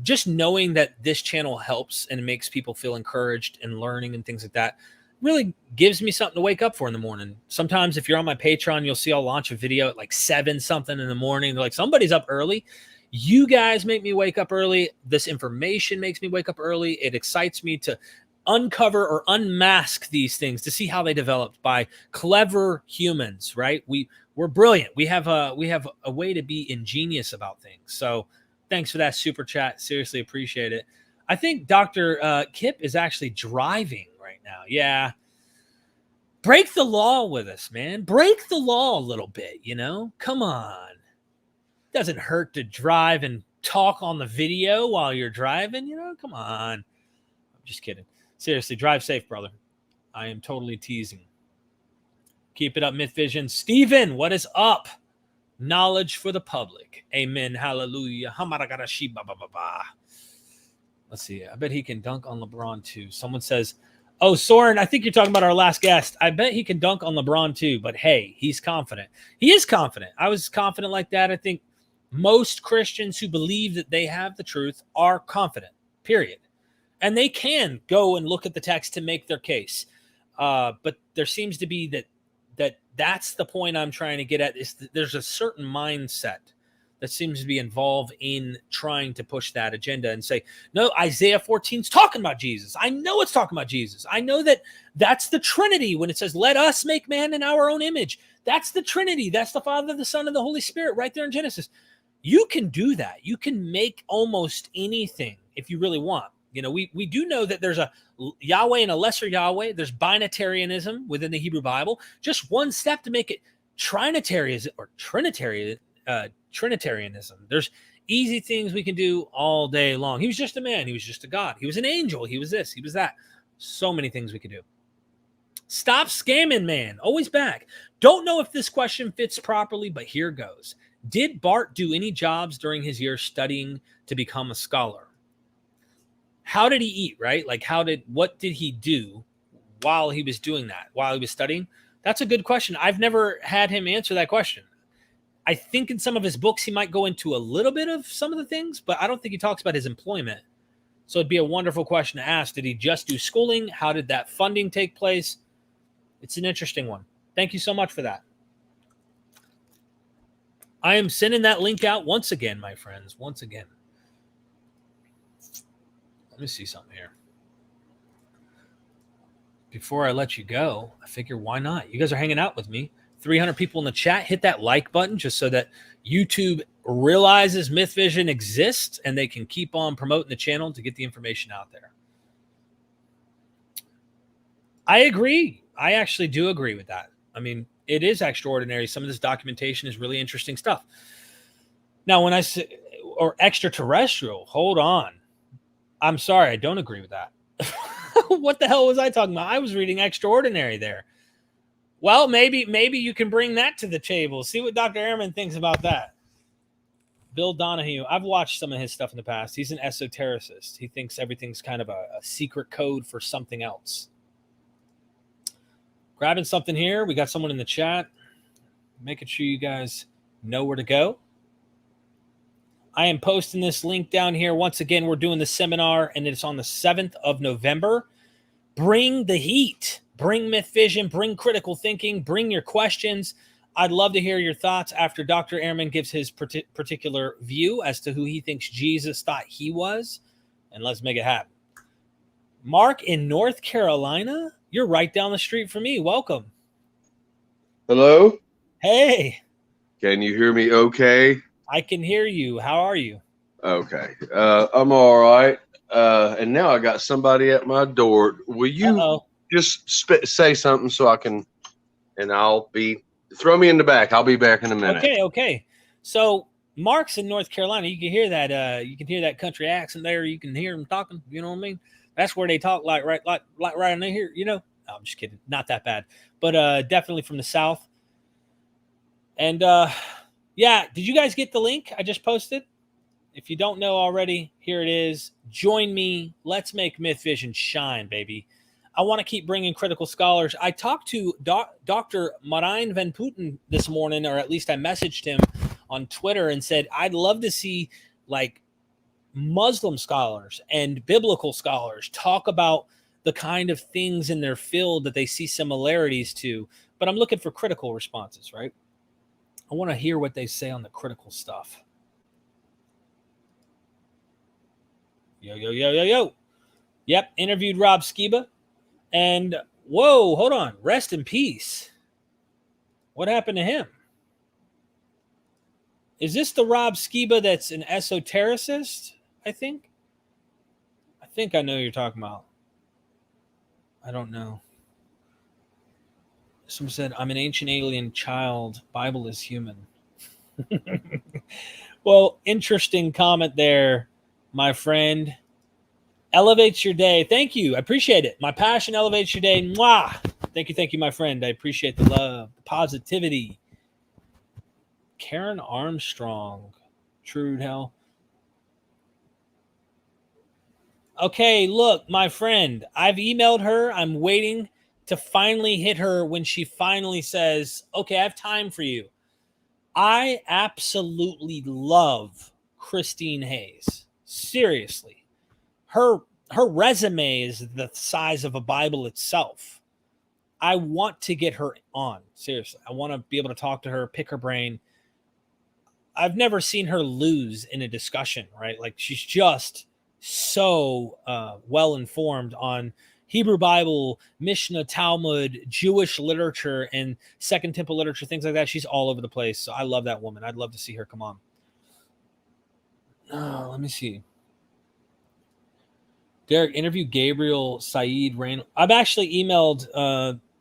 just knowing that this channel helps and it makes people feel encouraged and learning and things like that really gives me something to wake up for in the morning. Sometimes if you're on my Patreon, you'll see I'll launch a video at like 7 something in the morning. They're like, somebody's up early. You guys make me wake up early. This information makes me wake up early. It excites me to uncover or unmask these things to see how they developed by clever humans, right? We're brilliant. We have a way to be ingenious about things. So thanks for that super chat. Seriously appreciate it. I think Dr. Kip is actually driving right now. Yeah. Break the law with us, man. Break the law a little bit, Come on. Doesn't hurt to drive and talk on the video while you're driving, Come on. I'm just kidding. Seriously, drive safe, brother. I am totally teasing. Keep it up, MythVision. Steven, what is up? Knowledge for the public. Amen. Hallelujah. Let's see. I bet he can dunk on LeBron too. Someone says, oh, Soren, I think you're talking about our last guest. I bet he can dunk on LeBron too, but hey, he's confident. He is confident. I was confident like that. I think most Christians who believe that they have the truth are confident, period. And they can go and look at the text to make their case. But there seems to be that's the point I'm trying to get at, is that there's a certain mindset that seems to be involved in trying to push that agenda and say, no, Isaiah 14 is talking about Jesus. I know it's talking about Jesus. I know that's the Trinity when it says, let us make man in our own image. That's the Trinity. That's the Father, the Son, and the Holy Spirit right there in Genesis. You can do that. You can make almost anything if you really want. We do know that there's a Yahweh and a lesser Yahweh. There's binatarianism within the Hebrew Bible. Just one step to make it Trinitarianism or Trinitarianism. There's easy things we can do all day long. He was just a man. He was just a God. He was an angel. He was this. He was that. So many things we could do. Stop scamming, man. Always back. Don't know if this question fits properly, but here goes. Did Bart do any jobs during his year studying to become a scholar? How did he eat, right? Like what did he do while he was doing that, while he was studying? That's a good question. I've never had him answer that question. I think in some of his books, he might go into a little bit of some of the things, but I don't think he talks about his employment. So it'd be a wonderful question to ask. Did he just do schooling? How did that funding take place? It's an interesting one. Thank you so much for that. I am sending that link out once again, my friends, once again. Let me see something here. Before I let you go, I figure why not? You guys are hanging out with me. 300 people in the chat. Hit that like button just so that YouTube realizes MythVision exists and they can keep on promoting the channel to get the information out there. I agree. I actually do agree with that. I mean, it is extraordinary. Some of this documentation is really interesting stuff. Now, when I say, or extraterrestrial, hold on. I'm sorry, I don't agree with that. What the hell was I talking about? I was reading extraordinary there. Well, maybe you can bring that to the table. See what Dr. Ehrman thinks about that. Bill Donahue. I've watched some of his stuff in the past. He's an esotericist. He thinks everything's kind of a secret code for something else. Grabbing something here. We got someone in the chat. Making sure you guys know where to go. I am posting this link down here. Once again, we're doing the seminar, and it's on the 7th of November. Bring the heat. Bring MythVision. Bring critical thinking. Bring your questions. I'd love to hear your thoughts after Dr. Ehrman gives his particular view as to who he thinks Jesus thought he was. And let's make it happen. Mark in North Carolina, you're right down the street from me. Welcome. Hello? Hey. Can you hear me okay? I can hear you. How are you? Okay. I'm all right. And now I got somebody at my door. Will you just say something so I can, and throw me in the back. I'll be back in a minute. Okay. So Mark's in North Carolina. You can hear that. You can hear that country accent there. You can hear them talking. You know what I mean? That's where they talk like right in here. You know? No, I'm just kidding. Not that bad, but definitely from the South. And yeah, did you guys get the link I just posted? If you don't know already, here it is. Join me. Let's make MythVision shine, baby. I want to keep bringing critical scholars. I talked to Dr. Marijn van Putten this morning, or at least I messaged him on Twitter and said, I'd love to see like Muslim scholars and biblical scholars talk about the kind of things in their field that they see similarities to. But I'm looking for critical responses, right? I want to hear what they say on the critical stuff. Yo. Yep, interviewed Rob Skiba. And, whoa, hold on. Rest in peace. What happened to him? Is this the Rob Skiba that's an esotericist, I think? I think I know who you're talking about. I don't know. Someone said, I'm an ancient alien child. Bible is human. Well, interesting comment there, my friend. Elevates your day. Thank you. I appreciate it. My passion elevates your day. Mwah. Thank you, my friend. I appreciate the love, the positivity. Karen Armstrong. True hell. Okay, look, my friend. I've emailed her. I'm waiting to finally hit her when she finally says, okay, I have time for you. I absolutely love Christine Hayes. Seriously. Her resume is the size of a Bible itself. I want to get her on. Seriously. I want to be able to talk to her, pick her brain. I've never seen her lose in a discussion, right? Like she's just so well informed on Hebrew Bible, Mishnah, Talmud, Jewish literature, and Second Temple literature, things like that. She's all over the place. So I love that woman. I'd love to see her come on. Let me see. Derek, interview Gabriel Saeed Reynolds. I've actually emailed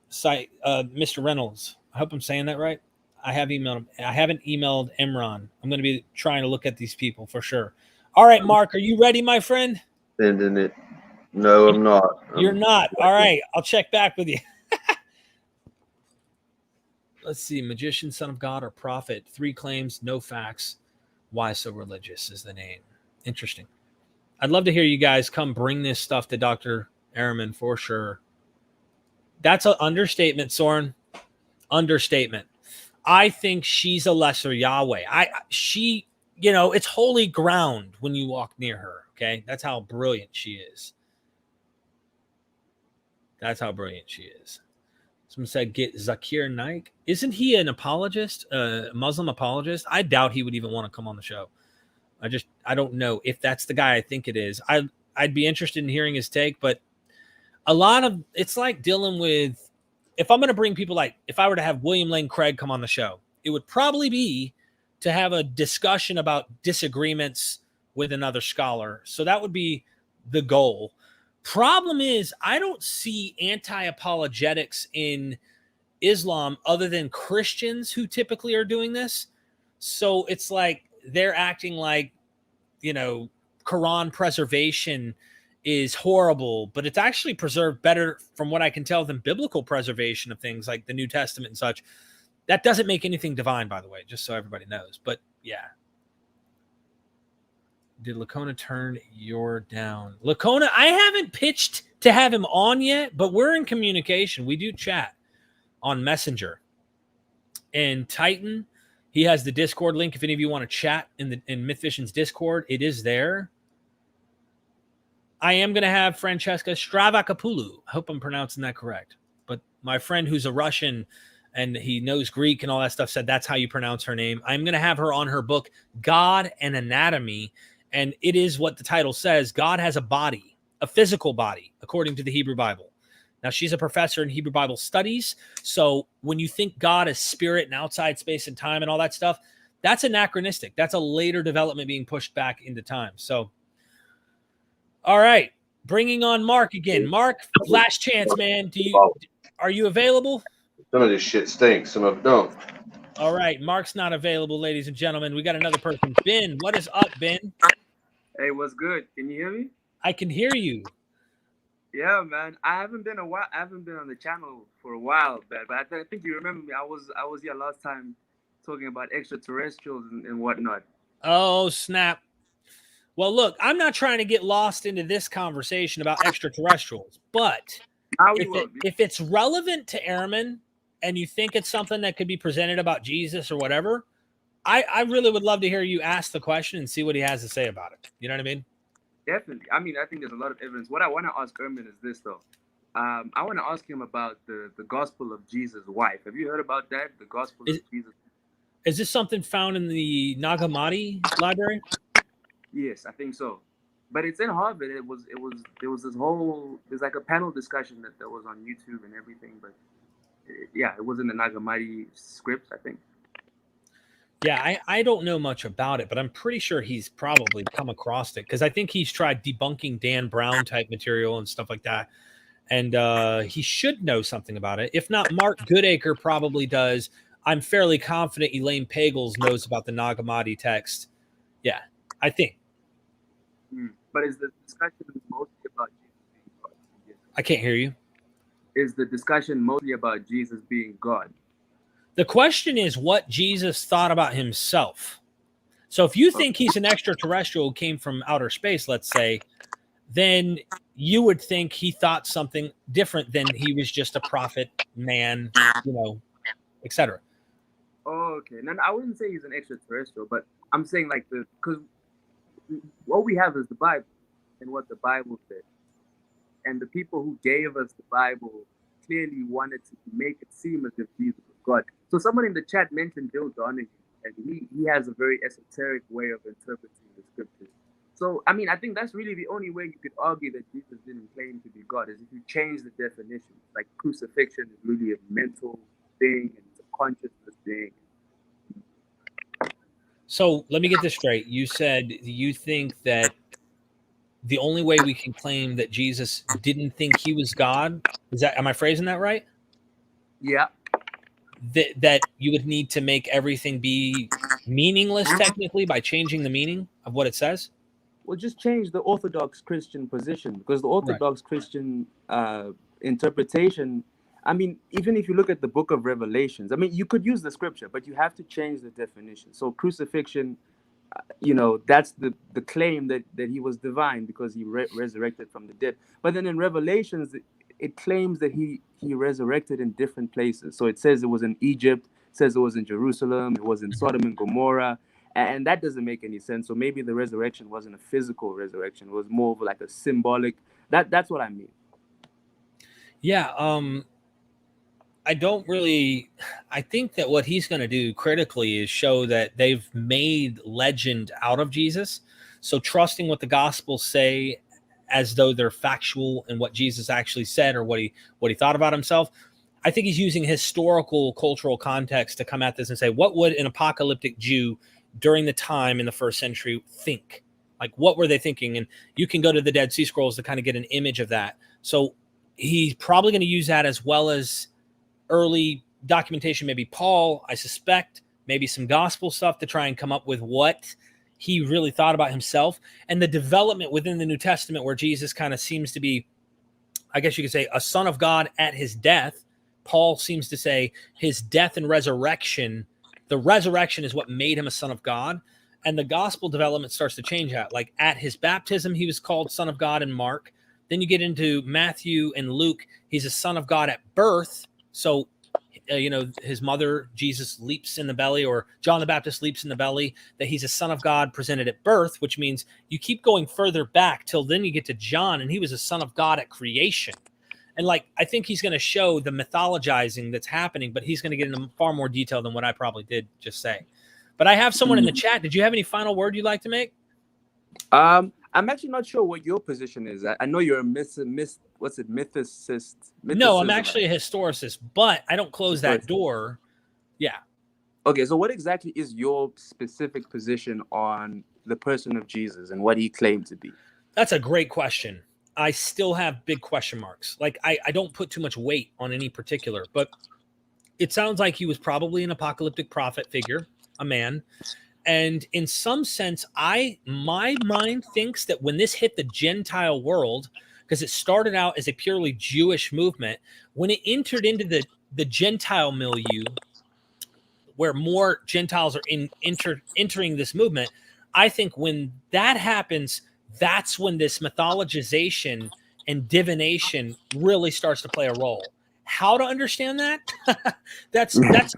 Mr. Reynolds. I hope I'm saying that right. I have emailed him. I haven't emailed Imran. I'm going to be trying to look at these people for sure. All right, Mark, are you ready, my friend? Sending it. No, I'm not. You're not. All right. I'll check back with you. Let's see. Magician, son of God, or prophet. 3 claims, no facts. Why so religious is the name. Interesting. I'd love to hear you guys come bring this stuff to Dr. Ehrman for sure. That's an understatement, Soren. Understatement. I think she's a lesser Yahweh. She, it's holy ground when you walk near her. Okay. That's how brilliant she is. That's how brilliant she is. Someone said, get Zakir Naik. Isn't he an apologist, a Muslim apologist? I doubt he would even want to come on the show. I don't know if that's the guy I think it is. I'd be interested in hearing his take, but it's like dealing with, if I'm going to bring people, like if I were to have William Lane Craig come on the show, it would probably be to have a discussion about disagreements with another scholar. So that would be the goal. Problem is, I don't see anti-apologetics in Islam other than Christians who typically are doing this. So it's like they're acting like, Quran preservation is horrible, but it's actually preserved better from what I can tell than biblical preservation of things like the New Testament and such. That doesn't make anything divine, by the way, just so everybody knows. But yeah. Did Lacona turn your down? Lacona, I haven't pitched to have him on yet, but we're in communication. We do chat on Messenger. And Titan, he has the Discord link. If any of you want to chat in MythVision's Discord, it is there. I am going to have Francesca Stravakopoulou. I hope I'm pronouncing that correct. But my friend who's a Russian and he knows Greek and all that stuff said that's how you pronounce her name. I'm going to have her on her book, God and Anatomy. And it is what the title says. God has a body, a physical body, according to the Hebrew Bible. Now, she's a professor in Hebrew Bible studies. So when you think God is spirit and outside space and time and all that stuff, that's anachronistic. That's a later development being pushed back into time. So, all right, bringing on Mark again. Mark, last chance, man. Are you available? Some of this shit stinks. Some of it don't. All right, Mark's not available, ladies and gentlemen. We got another person. Ben, what is up, Ben? Hey, what's good? Can you hear me? I can hear you. Yeah, man. I haven't been on the channel for a while, but I think you remember me. I was here last time talking about extraterrestrials and whatnot. Oh, snap. Well, look, I'm not trying to get lost into this conversation about extraterrestrials, but if it's relevant to Ehrman and you think it's something that could be presented about Jesus or whatever, I really would love to hear you ask the question and see what he has to say about it. You know what I mean? Definitely. I mean, I think there's a lot of evidence. What I want to ask Ehrman is this, though. I want to ask him about the gospel of Jesus' wife. Have you heard about that? The gospel of Jesus. Is this something found in the Nag Hammadi library? Yes, I think so. But it's in Harvard. There's like a panel discussion that was on YouTube and everything. But it was in the Nag Hammadi scripts, I think. Yeah, I don't know much about it, but I'm pretty sure he's probably come across it because I think he's tried debunking Dan Brown type material and stuff like that. And he should know something about it. If not, Mark Goodacre probably does. I'm fairly confident Elaine Pagels knows about the Nag Hammadi text. Yeah, I think. But is the discussion mostly about Jesus being God? I can't hear you. Is the discussion mostly about Jesus being God? The question is what Jesus thought about himself. So if you think he's an extraterrestrial who came from outer space, let's say, then you would think he thought something different than he was just a prophet, man, etc. Oh, okay. No, I wouldn't say he's an extraterrestrial, but I'm saying because what we have is the Bible and what the Bible said. And the people who gave us the Bible clearly wanted to make it seem as if Jesus was God. So someone in the chat mentioned Bill Donahue, and he has a very esoteric way of interpreting the scriptures. So, I mean, I think that's really the only way you could argue that Jesus didn't claim to be God, is if you change the definition. Like crucifixion is really a mental thing, and it's a consciousness thing. So let me get this straight. You said you think that the only way we can claim that Jesus didn't think he was God, am I phrasing that right? Yeah. That you would need to make everything be meaningless technically by changing the meaning of what it says? Well, just change the Orthodox Christian position, because the Orthodox Christian interpretation, I mean, even if you look at the book of Revelations, I mean, you could use the scripture, but you have to change the definition. So crucifixion, that's the claim that he was divine because he resurrected from the dead. But then in Revelations, it claims that he resurrected in different places. So it says it was in Egypt, it says it was in Jerusalem, it was in Sodom and Gomorrah, and that doesn't make any sense. So maybe the resurrection wasn't a physical resurrection; it was more of like a symbolic. That's what I mean. Yeah. I think that what he's going to do critically is show that they've made legend out of Jesus. So trusting what the Gospels say as though they're factual and what Jesus actually said or what he thought about himself. I think he's using historical, cultural context to come at this and say, what would an apocalyptic Jew during the time in the first century think? Like, what were they thinking? And you can go to the Dead Sea Scrolls to kind of get an image of that. So he's probably going to use that as well as early documentation, maybe Paul, I suspect, maybe some gospel stuff to try and come up with what he really thought about himself, and the development within the New Testament where Jesus kind of seems to be, I guess you could say, a son of God at his death. Paul seems to say his death and resurrection, the resurrection is what made him a son of God. And the gospel development starts to change that. Like at his baptism, he was called son of God in Mark. Then you get into Matthew and Luke, he's a son of God at birth. So, his mother, Jesus, leaps in the belly, or John the Baptist leaps in the belly, that he's a son of God presented at birth, which means you keep going further back till then you get to John, and he was a son of God at creation. And I think he's going to show the mythologizing that's happening, but he's going to get into far more detail than what I probably did just say. But I have someone in the chat. Did you have any final word you'd like to make? I'm actually not sure what your position is. I know you're a mythicist. No, I'm actually a historicist, but I don't close that door. Yeah. Okay, so what exactly is your specific position on the person of Jesus and what he claimed to be? That's a great question. I still have big question marks. I don't put too much weight on any particular, but it sounds like he was probably an apocalyptic prophet figure, a man. And in some sense, my mind thinks that when this hit the Gentile world, because it started out as a purely Jewish movement, when it entered into the Gentile milieu, where more Gentiles are entering this movement, I think when that happens, that's when this mythologization and divination really starts to play a role. How to understand that? That's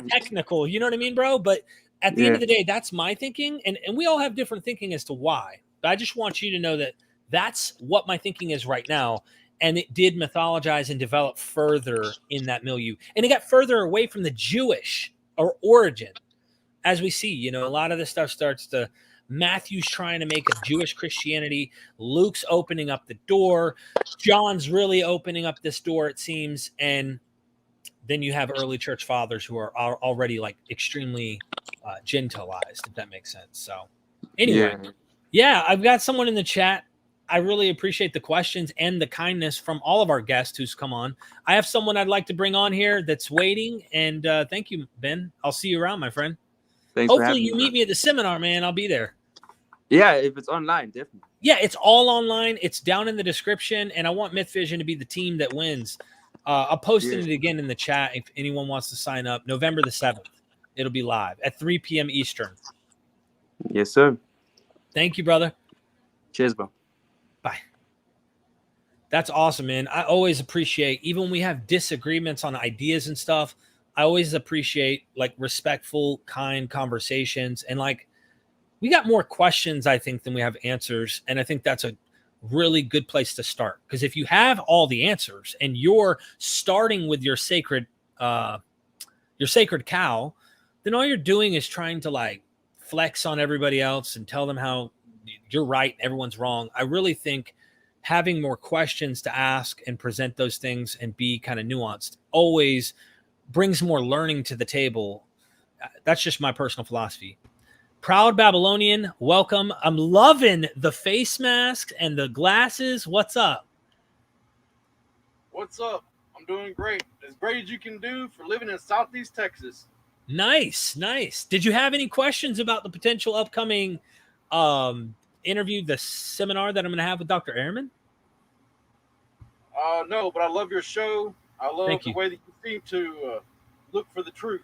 technical. You know what I mean, bro? But at the end of the day, that's my thinking. And we all have different thinking as to why. But I just want you to know that that's what my thinking is right now. And it did mythologize and develop further in that milieu. And it got further away from the Jewish or origin. As we see, a lot of this stuff starts to, Matthew's trying to make a Jewish Christianity. Luke's opening up the door. John's really opening up this door, it seems. And then you have early church fathers who are already extremely gentilized, if that makes sense. So anyway, yeah, I've got someone in the chat. I really appreciate the questions and the kindness from all of our guests who's come on. I have someone I'd like to bring on here that's waiting. And thank you, Ben. I'll see you around, my friend. Thanks. Hopefully you meet me at the seminar, man. I'll be there. Yeah, if it's online, definitely. Yeah, it's all online. It's down in the description. And I want MythVision to be the team that wins. I'll post it again in the chat if anyone wants to sign up. November the 7th. It'll be live at 3 p.m. Eastern. Yes, sir. Thank you, brother. Cheers, bro. Bye. That's awesome, man. I always appreciate, even when we have disagreements on ideas and stuff, I always appreciate respectful, kind conversations. And we got more questions, I think, than we have answers. And I think that's a really good place to start. Because if you have all the answers and you're starting with your sacred cow, then all you're doing is trying to flex on everybody else and tell them how you're right, everyone's wrong. I really think having more questions to ask and present those things and be kind of nuanced always brings more learning to the table. That's just my personal philosophy. Proud Babylonian, welcome. I'm loving the face mask and the glasses. What's up? What's up? I'm doing great. As great as you can do for living in Southeast Texas. Nice. Did you have any questions about the potential upcoming interview, the seminar that I'm going to have with Dr. Ehrman? No, but I love your show. I love Thank the you. way that you seem to look for the truth.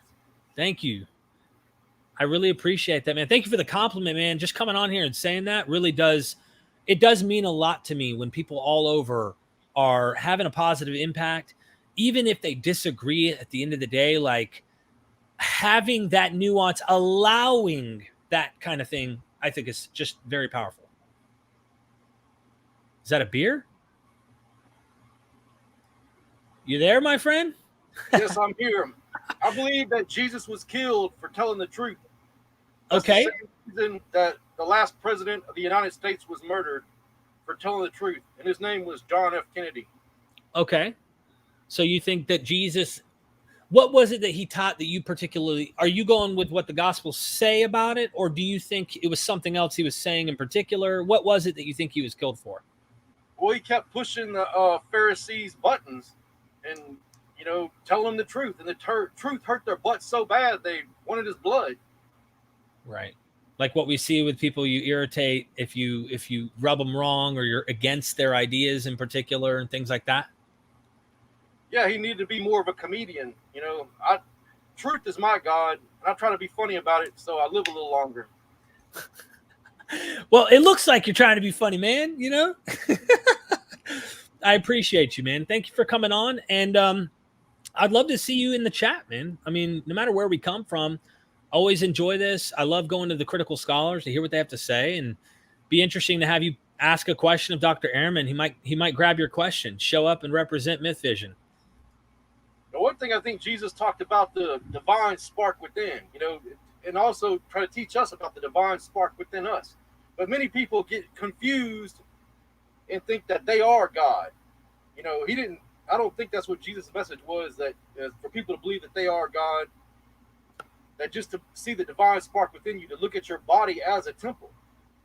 Thank you. I really appreciate that, man. Thank you for the compliment, man. Just coming on here and saying that really does mean a lot to me when people all over are having a positive impact, even if they disagree at the end of the day, like having that nuance, allowing that kind of thing, I think is just very powerful. Is that a beer? You there, my friend? Yes, I'm here. I believe that Jesus was killed for telling the truth. That's Okay. the same reason that the last president of the United States was murdered, for telling the truth, and his name was John F. Kennedy. Okay. So you think that Jesus, what was it that he taught that you particularly, are you going with what the Gospels say about it, or do you think it was something else he was saying in particular? What was it that you think he was killed for? Well, he kept pushing the Pharisees' buttons and, telling them the truth. And the truth hurt their butts so bad they wanted his blood. Right. Like what we see with people you irritate if you rub them wrong or you're against their ideas in particular and things like that. Yeah, he needed to be more of a comedian. Truth is my God, and I try to be funny about it so I live a little longer. Well, it looks like you're trying to be funny, man, I appreciate you, man. Thank you for coming on. And I'd love to see you in the chat, man. I mean, no matter where we come from, always enjoy this. I love going to the critical scholars to hear what they have to say, and be interesting to have you ask a question of Dr. Ehrman. He might grab your question, show up and represent MythVision. The one thing I think Jesus talked about the divine spark within, and also try to teach us about the divine spark within us. But many people get confused and think that they are God. I don't think that's what Jesus' message was, that for people to believe that they are God, that just to see the divine spark within you, to look at your body as a temple.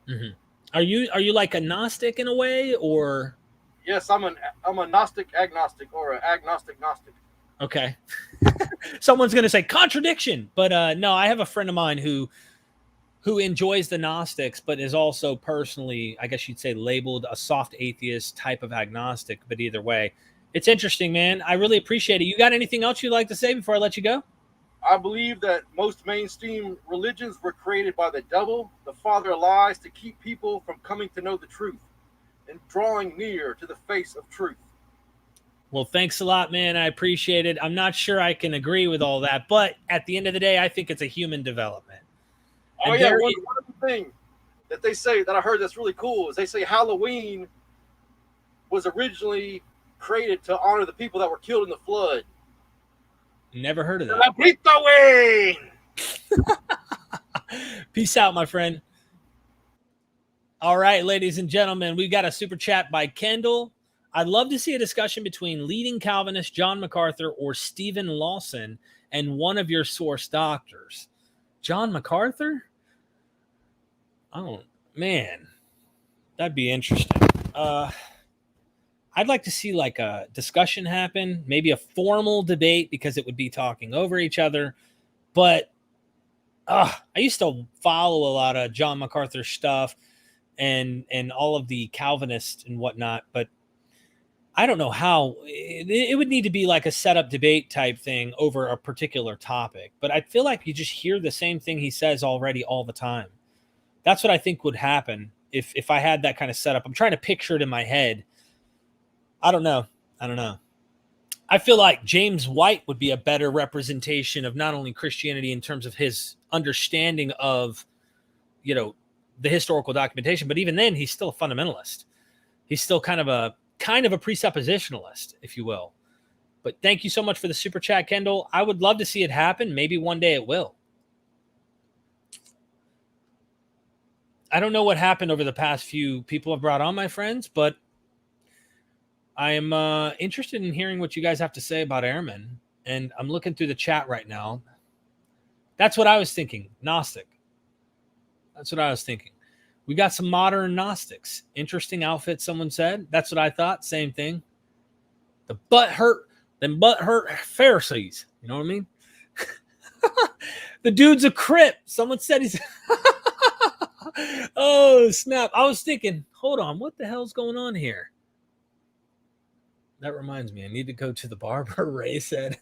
Mm-hmm. Are you like a Gnostic in a way, or? Yes, I'm a Gnostic agnostic, or an agnostic Gnostic. Okay. Someone's going to say contradiction, but no, I have a friend of mine who enjoys the Gnostics, but is also personally, I guess you'd say, labeled a soft atheist type of agnostic. But either way, it's interesting, man. I really appreciate it. You got anything else you'd like to say before I let you go? I believe that most mainstream religions were created by the devil, the father of lies, to keep people from coming to know the truth and drawing near to the face of truth. Well, thanks a lot, man. I appreciate it. I'm not sure I can agree with all that, but at the end of the day, I think it's a human development. Oh, yeah. One of the things that they say that I heard that's really cool is they say Halloween was originally created to honor the people that were killed in the flood. Never heard of that. Peace out, my friend. All right, ladies and gentlemen, we got a super chat by Kendall. I'd love to see a discussion between leading Calvinist John MacArthur or Stephen Lawson and one of your source doctors. John MacArthur? Oh, man. That'd be interesting. I'd like to see like a discussion happen, maybe a formal debate, because it would be talking over each other. But I used to follow a lot of John MacArthur stuff and all of the Calvinists and whatnot, but I don't know how it would need to be like a setup debate type thing over a particular topic. But I feel like you just hear the same thing he says already all the time. That's what I think would happen if I had that kind of setup. I'm trying to picture it in my head. I don't know. I feel like James White would be a better representation of not only Christianity in terms of his understanding of, the historical documentation, but even then he's still a fundamentalist. He's still kind of a presuppositionalist, if you will. But thank you so much for the super chat, Kendall. I would love to see it happen. Maybe one day it will. I don't know what happened over the past few people I've brought on, my friends, but I am interested in hearing what you guys have to say about Ehrman. And I'm looking through the chat right now. That's what I was thinking. Gnostic. That's what I was thinking. We got some modern Gnostics. Interesting outfit, someone said. That's what I thought. Same thing. The butthurt Pharisees. You know what I mean? The dude's a Crip. Someone said he's... Oh, snap. I was thinking, hold on. What the hell's going on here? That reminds me, I need to go to the barber, Ray said.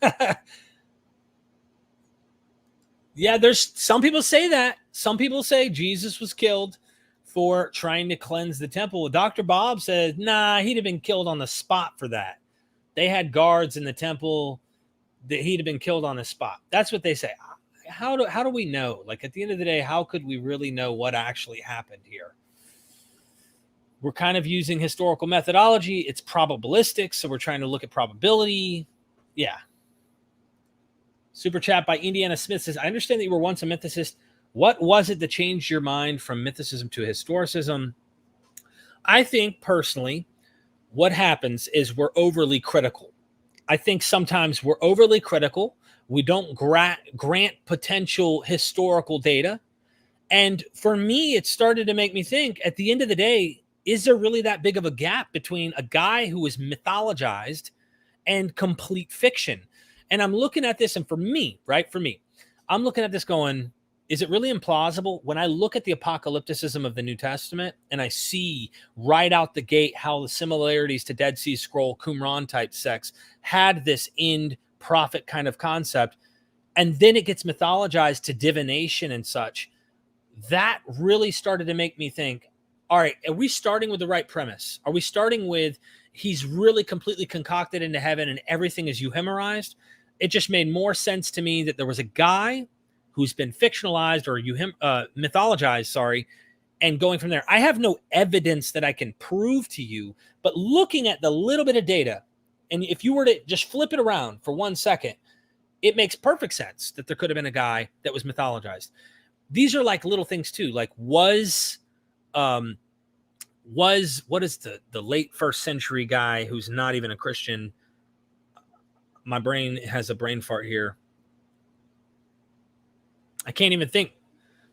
Yeah, there's some people say that. Some people say Jesus was killed for trying to cleanse the temple. Dr. Bob says, nah, he'd have been killed on the spot for that. They had guards in the temple that he'd have been killed on the spot. That's what they say. How do we know? Like, at the end of the day, how could we really know what actually happened here? We're kind of using historical methodology. It's probabilistic, so we're trying to look at probability. Yeah. Super chat by Indiana Smith says, I understand that you were once a mythicist. What was it that changed your mind from mythicism to historicism? I think, personally, what happens is we're overly critical. I think sometimes we're overly critical. We don't grant potential historical data. And for me, it started to make me think, at the end of the day, is there really that big of a gap between a guy who is mythologized and complete fiction? And I'm looking at this, and for me, I'm looking at this going, is it really implausible? When I look at the apocalypticism of the New Testament and I see right out the gate how the similarities to Dead Sea Scroll, Qumran type sects had this end prophet kind of concept, and then it gets mythologized to divination and such, that really started to make me think, all right, are we starting with the right premise? Are we starting with he's really completely concocted into heaven and everything is euhemerized? It just made more sense to me that there was a guy who's been fictionalized or mythologized, and going from there. I have no evidence that I can prove to you, but looking at the little bit of data, and if you were to just flip it around for 1 second, it makes perfect sense that there could have been a guy that was mythologized. These are like little things too, like what is the late first century guy who's not even a Christian? My brain has a brain fart here. I can't even think.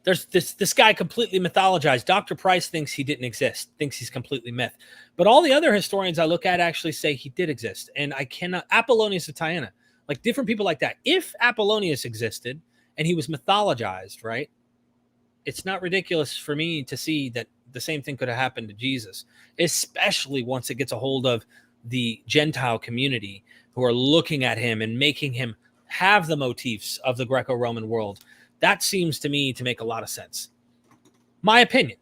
There's this guy completely mythologized. Dr. Price thinks he didn't exist, thinks he's completely myth. But all the other historians I look at actually say he did exist. And I cannot, Apollonius of Tyana, like different people like that. If Apollonius existed and he was mythologized, right? It's not ridiculous for me to see that the same thing could have happened to Jesus, especially once it gets a hold of the Gentile community who are looking at him and making him have the motifs of the Greco-Roman world. That seems to me to make a lot of sense. My opinion,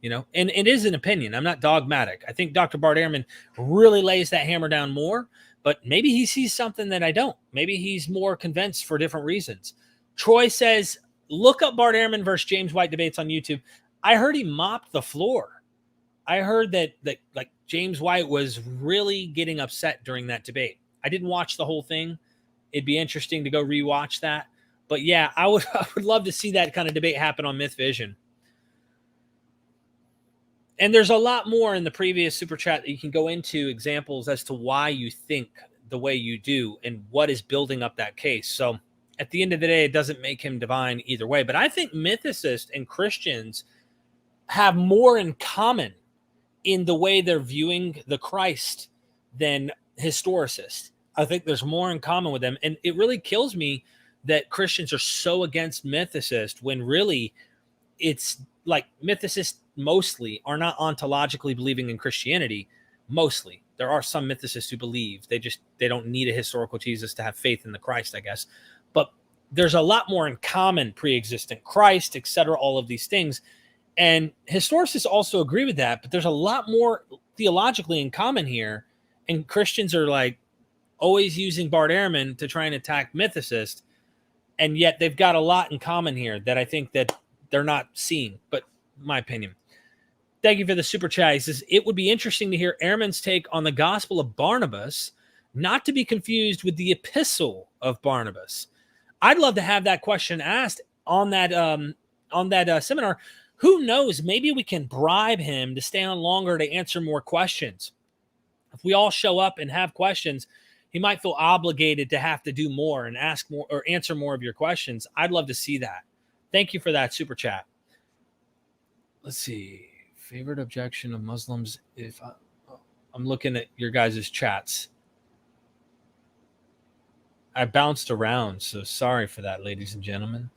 and it is an opinion. I'm not dogmatic. I think Dr. Bart Ehrman really lays that hammer down more, but maybe he sees something that I don't. Maybe he's more convinced for different reasons. Troy says, look up Bart Ehrman versus James White debates on YouTube. I heard he mopped the floor. I heard that like James White was really getting upset during that debate. I didn't watch the whole thing. It'd be interesting to go rewatch that. But yeah, I would love to see that kind of debate happen on MythVision. And there's a lot more in the previous super chat that you can go into, examples as to why you think the way you do and what is building up that case. So at the end of the day, it doesn't make him divine either way. But I think mythicists and Christians have more in common in the way they're viewing the Christ than historicists. I think there's more in common with them. And it really kills me that Christians are so against mythicists when really it's like mythicists mostly are not ontologically believing in Christianity. Mostly. There are some mythicists who believe. They don't need a historical Jesus to have faith in the Christ, I guess. But there's a lot more in common, pre-existent Christ, etc., all of these things. And historicists also agree with that, but there's a lot more theologically in common here. And Christians are like always using Bart Ehrman to try and attack mythicists. And yet they've got a lot in common here that I think that they're not seeing, but my opinion. Thank you for the super chat. He says, it would be interesting to hear Ehrman's take on the gospel of Barnabas, not to be confused with the epistle of Barnabas. I'd love to have that question asked on that seminar. Who knows? Maybe we can bribe him to stay on longer to answer more questions. If we all show up and have questions, he might feel obligated to have to do more and ask more or answer more of your questions. I'd love to see that. Thank you for that super chat. Let's see. Favorite objection of Muslims. If I'm looking at your guys' chats. I bounced around, so sorry for that, ladies and gentlemen.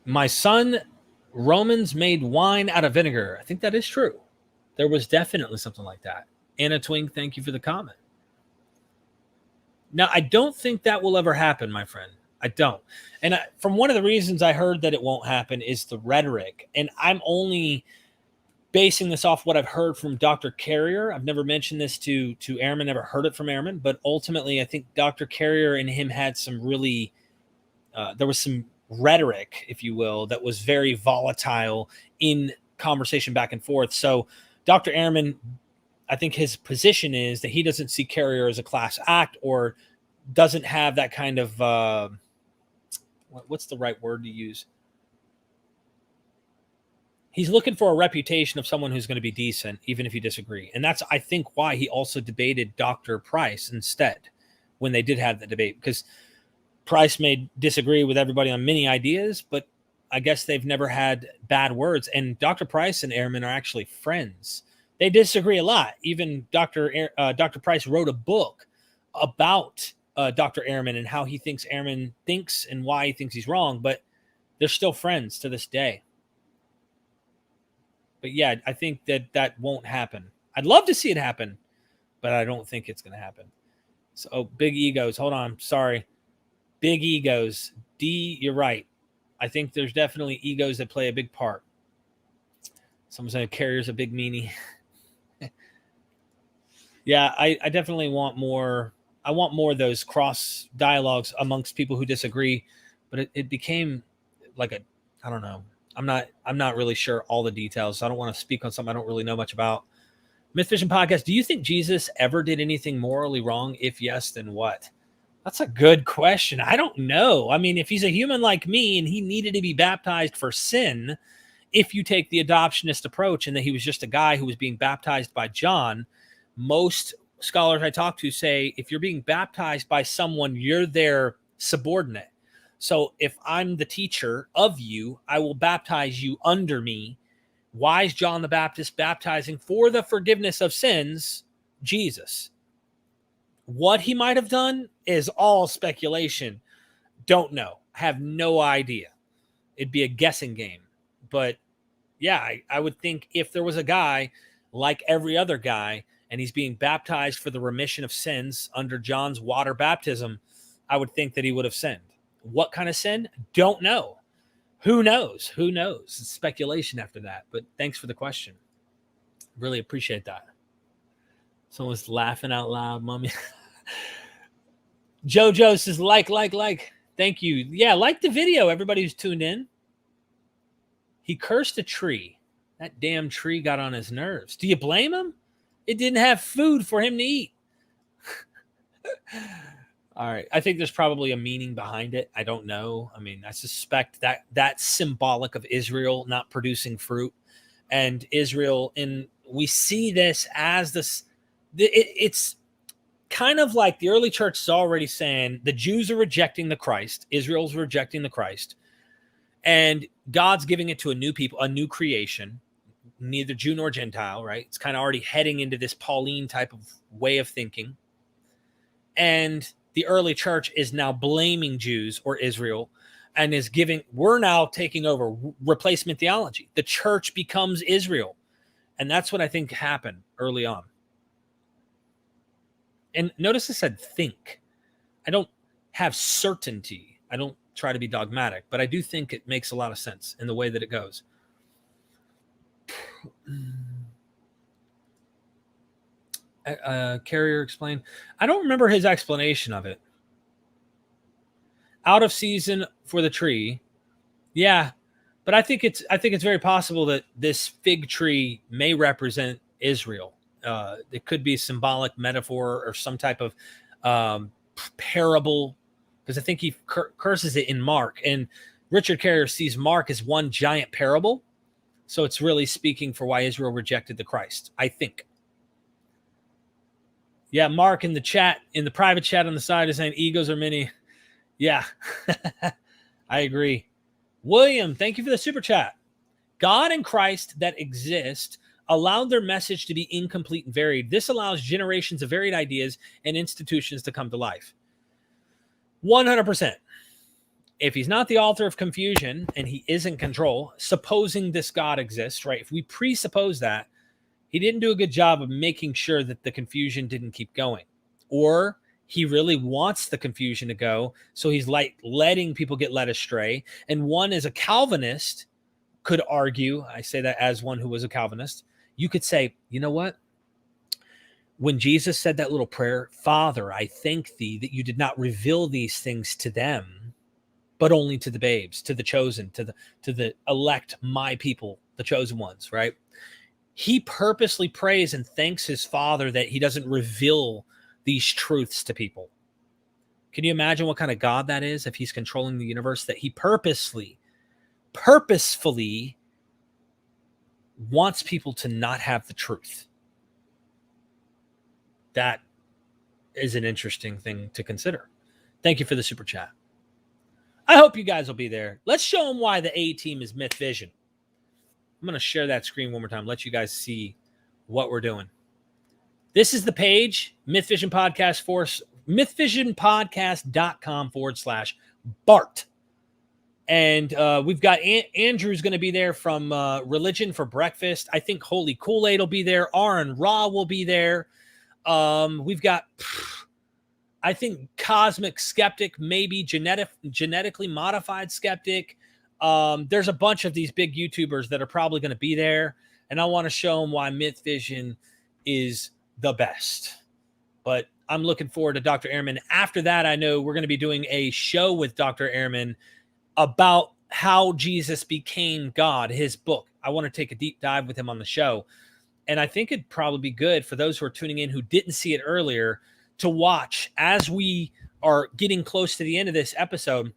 My son, Romans made wine out of vinegar. I think that is true. There was definitely something like that. Anna Twink, thank you for the comment. Now, I don't think that will ever happen, my friend. I don't. And from one of the reasons I heard that it won't happen is the rhetoric. And I'm only basing this off what I've heard from Dr. Carrier. I've never mentioned this to Ehrman, never heard it from Ehrman, but ultimately I think Dr. Carrier and him had some really, there was some rhetoric, if you will, that was very volatile in conversation back and forth. So Dr. Ehrman, I think his position is that he doesn't see Carrier as a class act or doesn't have that kind of, what's the right word to use? He's looking for a reputation of someone who's going to be decent, even if you disagree. And that's, I think, why he also debated Dr. Price instead when they did have the debate, because Price may disagree with everybody on many ideas, but I guess they've never had bad words. And Dr. Price and Ehrman are actually friends. They disagree a lot. Even Dr. Price wrote a book about Dr. Ehrman and how he thinks Ehrman thinks and why he thinks he's wrong, but they're still friends to this day. But yeah, I think that won't happen. I'd love to see it happen, but I don't think it's going to happen. So, big egos. Hold on. Sorry. Big egos. D, you're right. I think there's definitely egos that play a big part. Someone said Carrier's a big meanie. Yeah, I definitely want more. I want more of those cross dialogues amongst people who disagree, but it became like I don't know. I'm not really sure all the details. So I don't want to speak on something I don't really know much about. MythVision podcast. Do you think Jesus ever did anything morally wrong? If yes, then what? That's a good question. I don't know. I mean, if he's a human like me and he needed to be baptized for sin, if you take the adoptionist approach and that he was just a guy who was being baptized by John, most scholars I talk to say if you're being baptized by someone, you're their subordinate. So if I'm the teacher of you, I will baptize you under me. Why is John the Baptist baptizing for the forgiveness of sins? Jesus. What he might have done is all speculation. Don't know. Have no idea. It'd be a guessing game. But yeah, I would think if there was a guy like every other guy and he's being baptized for the remission of sins under John's water baptism, I would think that he would have sinned. What kind of sin? Don't know. Who knows? Who knows? It's speculation after that. But thanks for the question. Really appreciate that. Someone's laughing out loud, mommy. Jojo says, like. Thank you. Yeah, like the video, everybody who's tuned in. He cursed a tree. That damn tree got on his nerves. Do you blame him? It didn't have food for him to eat. All right. I think there's probably a meaning behind it. I don't know. I mean, I suspect that that's symbolic of Israel not producing fruit. And Israel, we see this as this, it's kind of like the early church is already saying the Jews are rejecting the Christ. Israel's rejecting the Christ. And God's giving it to a new people, a new creation, neither Jew nor Gentile, right? It's kind of already heading into this Pauline type of way of thinking. And the early church is now blaming Jews or Israel and is we're now taking over replacement theology. The church becomes Israel. And that's what I think happened early on. And notice I said think. I don't have certainty. I don't try to be dogmatic, but I do think it makes a lot of sense in the way that it goes. Carrier explained. I don't remember his explanation of it. Out of season for the tree. Yeah, but I think it's very possible that this fig tree may represent Israel. It could be a symbolic metaphor or some type of parable, because I think he curses it in Mark, and Richard Carrier sees Mark as one giant parable. So it's really speaking for why Israel rejected the Christ, I think. Yeah, Mark in the chat, in the private chat on the side, is saying egos are many. Yeah, I agree. William, thank you for the super chat. God and Christ that exist allowed their message to be incomplete and varied. This allows generations of varied ideas and institutions to come to life. 100%. If he's not the author of confusion and he is in control, supposing this God exists, right? If we presuppose that, He didn't do a good job of making sure that the confusion didn't keep going, or he really wants the confusion to go. So he's like letting people get led astray. And one as a Calvinist could argue, I say that as one who was a Calvinist, you could say, you know what? When Jesus said that little prayer, Father, I thank thee that you did not reveal these things to them, but only to the babes, to the chosen, to the elect, my people, the chosen ones, right? He purposely prays and thanks his Father that he doesn't reveal these truths to people. Can you imagine what kind of God that is if he's controlling the universe, that he purposefully wants people to not have the truth? That is an interesting thing to consider. Thank you for the super chat. I hope you guys will be there. Let's show them why the A team is MythVision. I'm going to share that screen one more time, let you guys see what we're doing. This is the page, MythVision Podcast Force, mythvisionpodcast.com/Bart. And we've got Andrew's going to be there from Religion for Breakfast. I think Holy Kool-Aid will be there. Aaron Ra will be there. We've got, I think, Cosmic Skeptic, maybe genetically modified skeptic. There's a bunch of these big YouTubers that are probably going to be there. And I want to show them why MythVision is the best. But I'm looking forward to Dr. Ehrman. After that, I know we're going to be doing a show with Dr. Ehrman about how Jesus became God, his book. I want to take a deep dive with him on the show. And I think it'd probably be good for those who are tuning in who didn't see it earlier to watch as we are getting close to the end of this episode.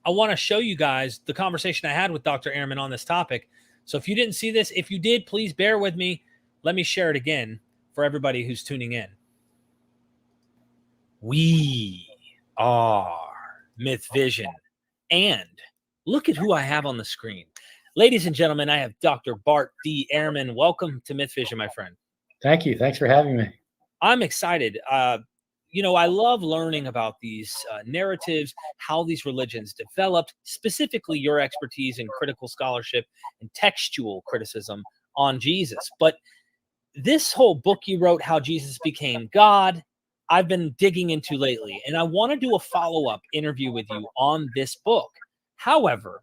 I want to show you guys the conversation I had with Dr. Ehrman on this topic. So if you didn't see this, if you did, please bear with me. Let me share it again for everybody who's tuning in. We are MythVision. And look at who I have on the screen. Ladies and gentlemen, I have Dr. Bart D. Ehrman. Welcome to MythVision, my friend. Thank you. Thanks for having me. I'm excited. I love learning about these narratives, how these religions developed, specifically your expertise in critical scholarship and textual criticism on Jesus. But this whole book you wrote, How Jesus Became God, I've been digging into lately, and I want to do a follow-up interview with you on this book. However,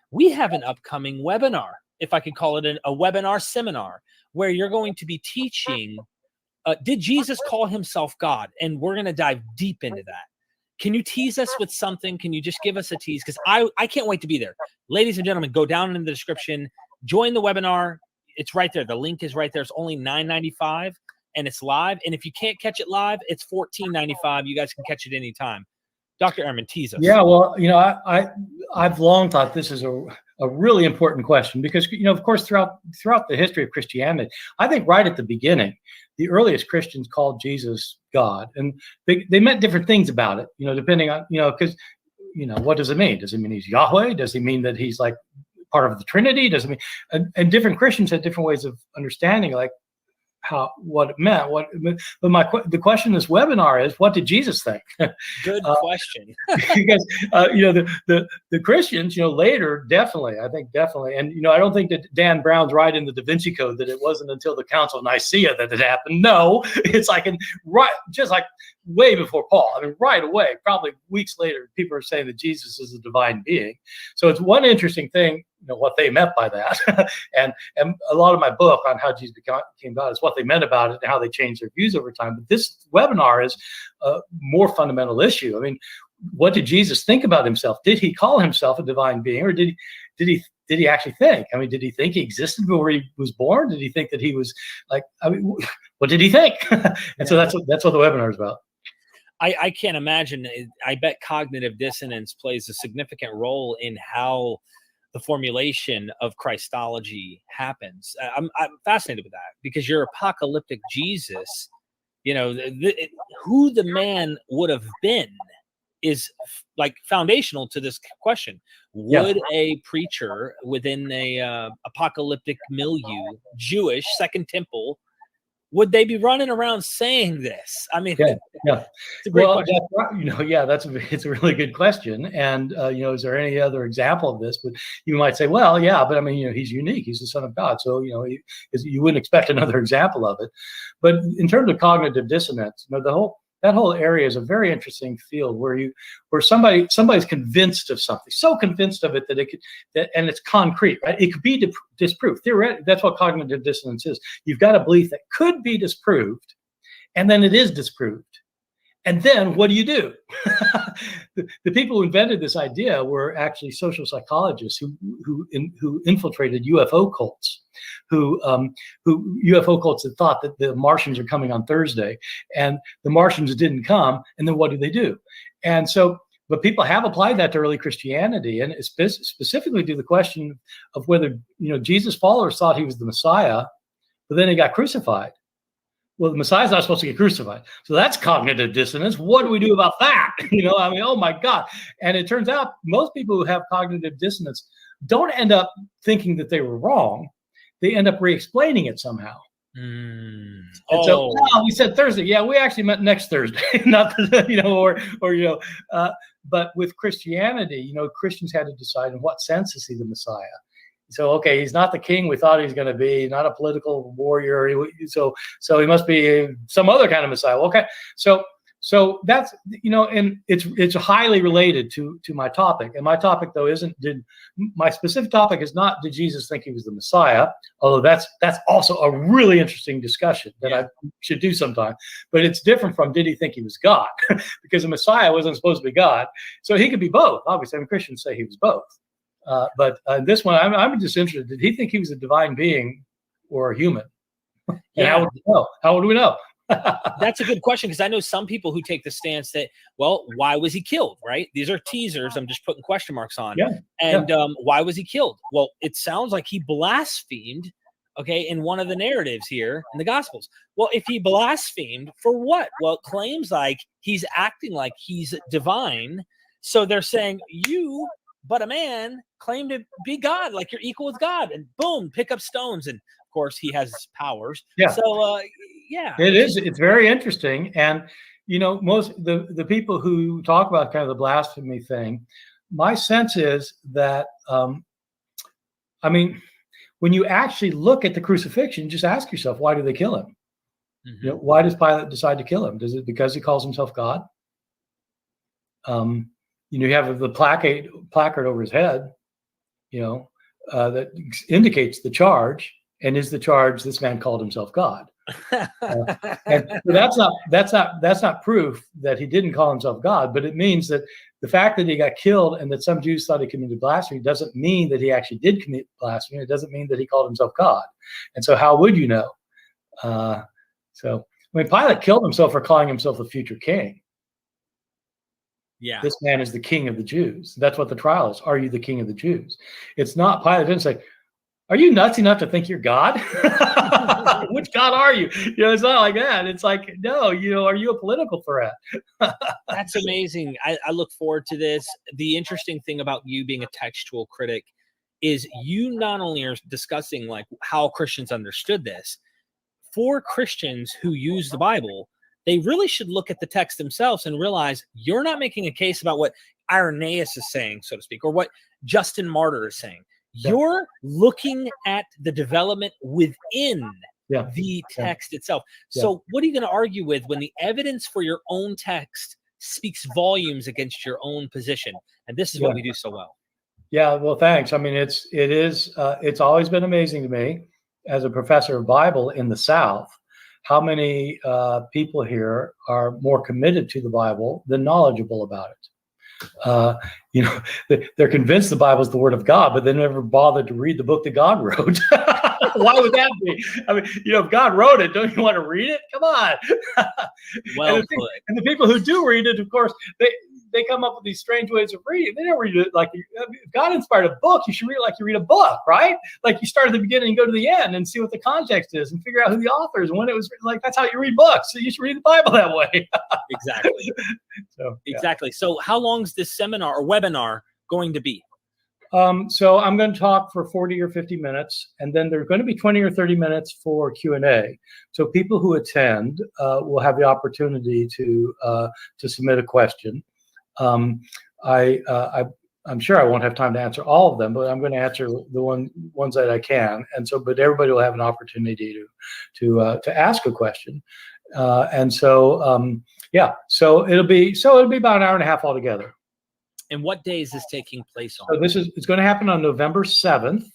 we have an upcoming webinar, if I could call it a webinar seminar, where you're going to be teaching, did Jesus call himself God? And we're going to dive deep into that. Can you tease us with something? Can you just give us a tease? Because I can't wait to be there. Ladies and gentlemen, go down in the description, join the webinar. It's right there. The link is right there. It's only $9.95. And it's live. And if you can't catch it live, it's $14.95. You guys can catch it anytime. Dr. Ehrman, tease us. Yeah, well, I've long thought this is a really important question because, of course, throughout the history of Christianity, I think right at the beginning, the earliest Christians called Jesus God, and they meant different things about it, depending on, because, what does it mean? Does it mean he's Yahweh? Does it mean that he's like part of the Trinity? Does it mean, and different Christians had different ways of understanding, like, what it meant. But the question in this webinar is, what did Jesus think? Good question. Because the Christians, later definitely, and I don't think that Dan Brown's right in the Da Vinci Code that it wasn't until the Council of Nicaea that it happened. No, it's like just like way before Paul. I mean, right away, probably weeks later, people are saying that Jesus is a divine being. So it's one interesting thing, what they meant by that, and a lot of my book on how Jesus became God is what they meant about it and how they changed their views over time. But this webinar is a more fundamental issue. I mean, what did Jesus think about himself? Did he call himself a divine being, or did he actually think? I mean, did he think he existed before he was born? Did he think that he was like? I mean, what did he think? And so that's what the webinar is about. I can't imagine. I bet cognitive dissonance plays a significant role in how the formulation of Christology happens. I'm fascinated with that because your apocalyptic Jesus, who the man would have been is like foundational to this question. Would a preacher within a apocalyptic milieu, Jewish, Second Temple, would they be running around saying this? I mean, yeah. it's a great Well, question. it's a really good question. And is there any other example of this? But you might say, well, yeah, but I mean, he's unique. He's the Son of God, so you wouldn't expect another example of it. But in terms of cognitive dissonance, that whole area is a very interesting field where somebody's convinced of something, so convinced of it and it's concrete, right? It could be disproved. Theoretically, that's what cognitive dissonance is. You've got a belief that could be disproved, and then it is disproved. And then what do you do? The people who invented this idea were actually social psychologists who infiltrated UFO cults, who UFO cults had thought that the Martians are coming on Thursday, and the Martians didn't come. And then what do? And so, but people have applied that to early Christianity, and specifically to the question of whether Jesus' followers thought he was the Messiah, but then he got crucified. Well, the Messiah's not supposed to get crucified. So that's cognitive dissonance. What do we do about that? Oh my God. And it turns out most people who have cognitive dissonance don't end up thinking that they were wrong. They end up re-explaining it somehow. And so, we said Thursday. Yeah, we actually meant next Thursday, not, but with Christianity, Christians had to decide in what sense is he the Messiah. So, okay, he's not the king we thought he was going to be, not a political warrior. So he must be some other kind of Messiah. Okay, so that's, and it's highly related to my topic. And my topic, though, my specific topic is not, did Jesus think he was the Messiah? Although that's also a really interesting discussion that I should do sometime. But it's different from, did he think he was God? Because the Messiah wasn't supposed to be God. So he could be both. Obviously, Christians say he was both. But this one, I'm just interested. Did he think he was a divine being or a human? And how would we know? How would we know? That's a good question, because I know some people who take the stance that, well, why was he killed, right? These are teasers. I'm just putting question marks on. Why was he killed? Well, it sounds like he blasphemed, in one of the narratives here in the Gospels. Well, if he blasphemed, for what? Well, it claims like he's acting like he's divine. So they're saying, you, but a man, claim to be God, like you're equal with God, and boom, pick up stones. And of course, he has powers. So, it is. It's very interesting. And, most the people who talk about kind of the blasphemy thing, my sense is that, when you actually look at the crucifixion, just ask yourself, why do they kill him? Mm-hmm. Why does Pilate decide to kill him? Is it because he calls himself God? You have the placard over his head, that indicates the charge. And is the charge, this man called himself God? And that's not proof that he didn't call himself God, but it means that the fact that he got killed and that some Jews thought he committed blasphemy doesn't mean that he actually did commit blasphemy. It doesn't mean that he called himself God. And so how would you know? Pilate killed himself for calling himself the future king. This man is the king of the Jews. That's what the trial is. Are you the king of the Jews? It's not, Pilate didn't say, are you nuts enough to think you're God? Which God are you? It's not like that. It's like, no, are you a political threat? That's amazing. I look forward to this. The interesting thing about you being a textual critic is you not only are discussing like how Christians understood this. For Christians who use the Bible, they really should look at the text themselves and realize you're not making a case about what Irenaeus is saying, so to speak, or what Justin Martyr is saying. You're looking at the development within the text itself. So what are you going to argue with when the evidence for your own text speaks volumes against your own position? And this is what we do so well. Yeah, well, thanks. It's always been amazing to me as a professor of Bible in the South, how many people here are more committed to the Bible than knowledgeable about it. They're convinced the Bible is the Word of God, but they never bothered to read the book that God wrote. Why would that be? If God wrote it, don't you want to read it? Come on. And the people who do read it, of course, they come up with these strange ways of reading. They don't read it like, if God inspired a book, you should read it like you read a book, right? Like you start at the beginning and go to the end and see what the context is and figure out who the author is and when it was written. Like, that's how you read books. So you should read the Bible that way. Exactly. Exactly. So how long is this seminar or webinar going to be? So I'm going to talk for 40 or 50 minutes, and then there's going to be 20 or 30 minutes for Q&A. So people who attend will have the opportunity to submit a question. I'm sure I won't have time to answer all of them, but I'm going to answer the ones that I can. And so, but everybody will have an opportunity to ask a question. Yeah, so it'll be about an hour and a half altogether. And what day is this taking place on? So it's going to happen on November 7th,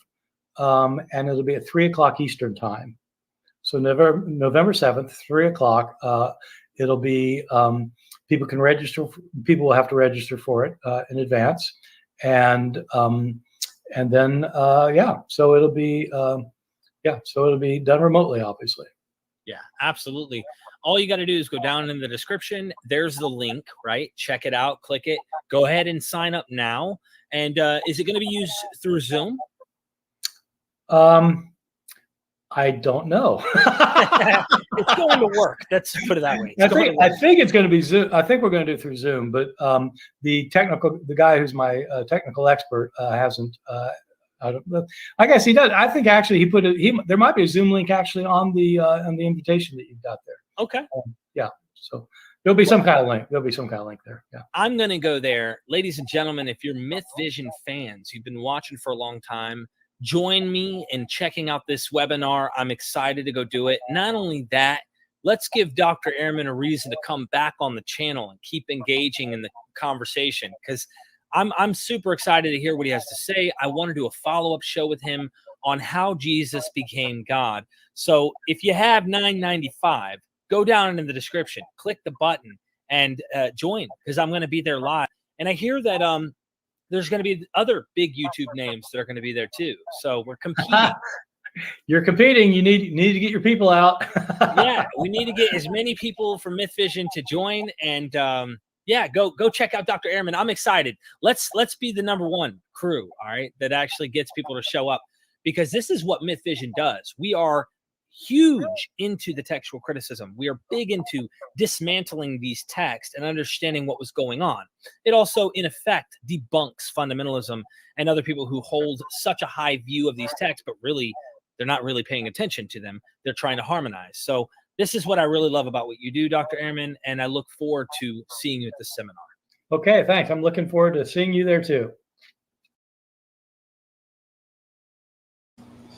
and it'll be at 3:00 Eastern time. So November 7th, 3:00. It'll be people can register. People will have to register for it in advance, and then so it'll be done remotely, obviously. Yeah, absolutely. All you got to do is go down in the description. There's the link, right? Check it out, click it. Go ahead and sign up now. And is it going to be used through Zoom? I don't know. It's going to work. Let's put it that way. I think it's going to be Zoom. I think we're going to do it through Zoom, but the guy who's my technical expert hasn't. I guess he does. I think actually there might be a Zoom link actually on the invitation that you've got there. Okay. Yeah. So there'll be some kind of link. There'll be some kind of link there. Yeah. I'm going to go there. Ladies and gentlemen, if you're MythVision fans, you've been watching for a long time, join me in checking out this webinar. I'm excited to go do it. Not only that, let's give Dr. Ehrman a reason to come back on the channel and keep engaging in the conversation, because I'm super excited to hear what he has to say. I want to do a follow-up show with him on how Jesus became God. So if you have $9.95, go down in the description, click the button, and join, because I'm going to be there live. And I hear that there's going to be other big YouTube names that are going to be there too. So we're competing. You're competing. You need to get your people out. Yeah, we need to get as many people from MythVision to join. And yeah, go check out Dr. Ehrman. I'm excited. Let's be the #1 crew, all right, that actually gets people to show up, because this is what MythVision does. We are huge into the textual criticism. We are big into dismantling these texts and understanding what was going on. It also, in effect, debunks fundamentalism and other people who hold such a high view of these texts, but really, they're not really paying attention to them. They're trying to harmonize. So this is what I really love about what you do, Dr. Ehrman, and I look forward to seeing you at this seminar. Okay, thanks. I'm looking forward to seeing you there too.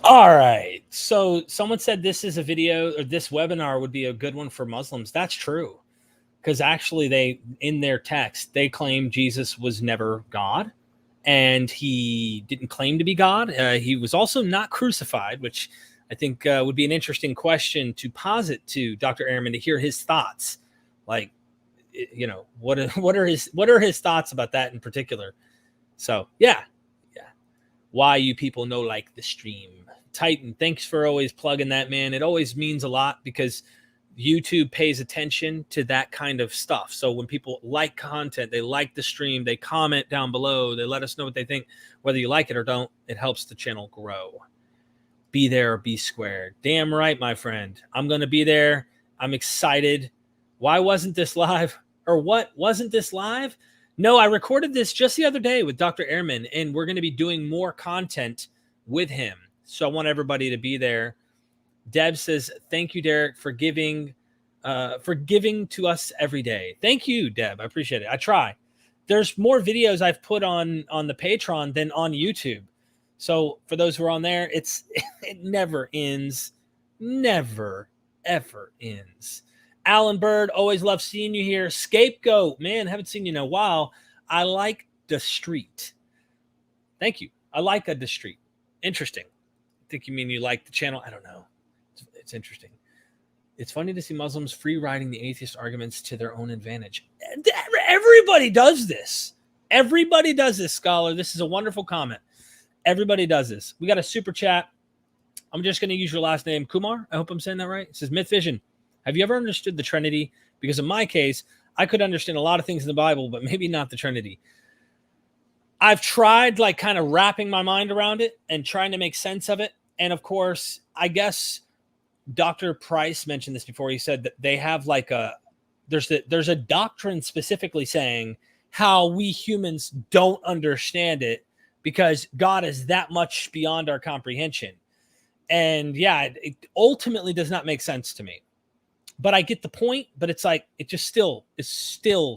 All right. So someone said this is a video, or this webinar would be a good one for Muslims. That's true. Because actually in their text, they claim Jesus was never God, and he didn't claim to be God. He was also not crucified, which I think would be an interesting question to posit to Dr. Ehrman to hear his thoughts. Like, what are his thoughts about that in particular? So yeah. Why you people know like the stream. Titan, thanks for always plugging that, man. It always means a lot, because YouTube pays attention to that kind of stuff. So when people like content, they like the stream, they comment down below, they let us know what they think, whether you like it or don't, it helps the channel grow. Be there or be squared. Damn right, my friend. I'm going to be there. I'm excited. Why wasn't this live? Or what? Wasn't this live? No, I recorded this just the other day with Dr. Ehrman, and we're going to be doing more content with him. So I want everybody to be there. Deb says, thank you, Derek, for giving to us every day. Thank you, Deb. I appreciate it. I try. There's more videos I've put on the Patreon than on YouTube. So for those who are on there, it never ends. Never, ever ends. Alan Bird, always love seeing you here. Scapegoat, man, haven't seen you in a while. I like the street. Thank you. I like the street. Interesting. I think you mean you like the channel. I don't know. It's interesting. It's funny to see Muslims free riding the atheist arguments to their own advantage. Everybody does this. Everybody does this, Scholar. This is a wonderful comment. Everybody does this. We got a super chat. I'm just going to use your last name, Kumar. I hope I'm saying that right. It says, MythVision, have you ever understood the Trinity? Because in my case, I could understand a lot of things in the Bible, but maybe not the Trinity. I've tried like kind of wrapping my mind around it and trying to make sense of it. And of course, I guess Dr. Price mentioned this before. He said that they have like there's a doctrine specifically saying how we humans don't understand it, because God is that much beyond our comprehension. And yeah, it ultimately does not make sense to me. But I get the point, but it's like it still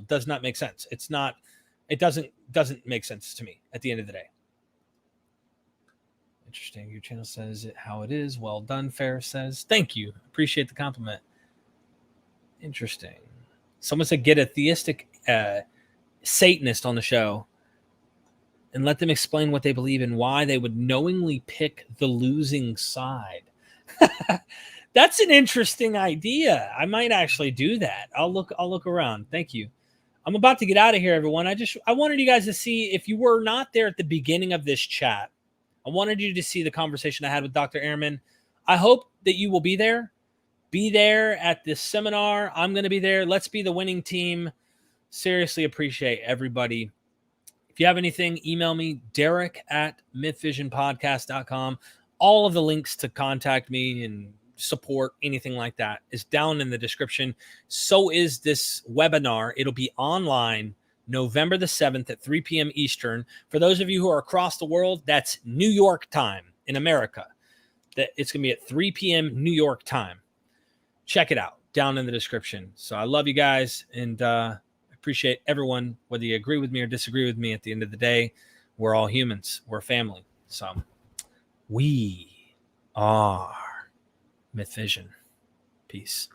does not make sense. It doesn't make sense to me at the end of the day. Interesting. Your channel says it how it is. Well done, Fair says. Thank you. Appreciate the compliment. Interesting. Someone said get a theistic Satanist on the show and let them explain what they believe and why they would knowingly pick the losing side. That's an interesting idea. I might actually do that. I'll look around. Thank you. I'm about to get out of here, everyone. I wanted you guys to see, if you were not there at the beginning of this chat, I wanted you to see the conversation I had with Dr. Ehrman. I hope that you will be there. Be there at this seminar. I'm going to be there. Let's be the winning team. Seriously appreciate everybody. If you have anything, email me, Derek@MythVisionPodcast.com. All of the links to contact me and support, anything like that, is down in the description. So is this webinar. It'll be online November the 7th at 3 p.m. Eastern. For those of you who are across the world, that's New York time in America. It's going to be at 3 p.m. New York time. Check it out down in the description. So I love you guys, and appreciate everyone, whether you agree with me or disagree with me. At the end of the day, we're all humans. We're family. So we are MythVision. Peace.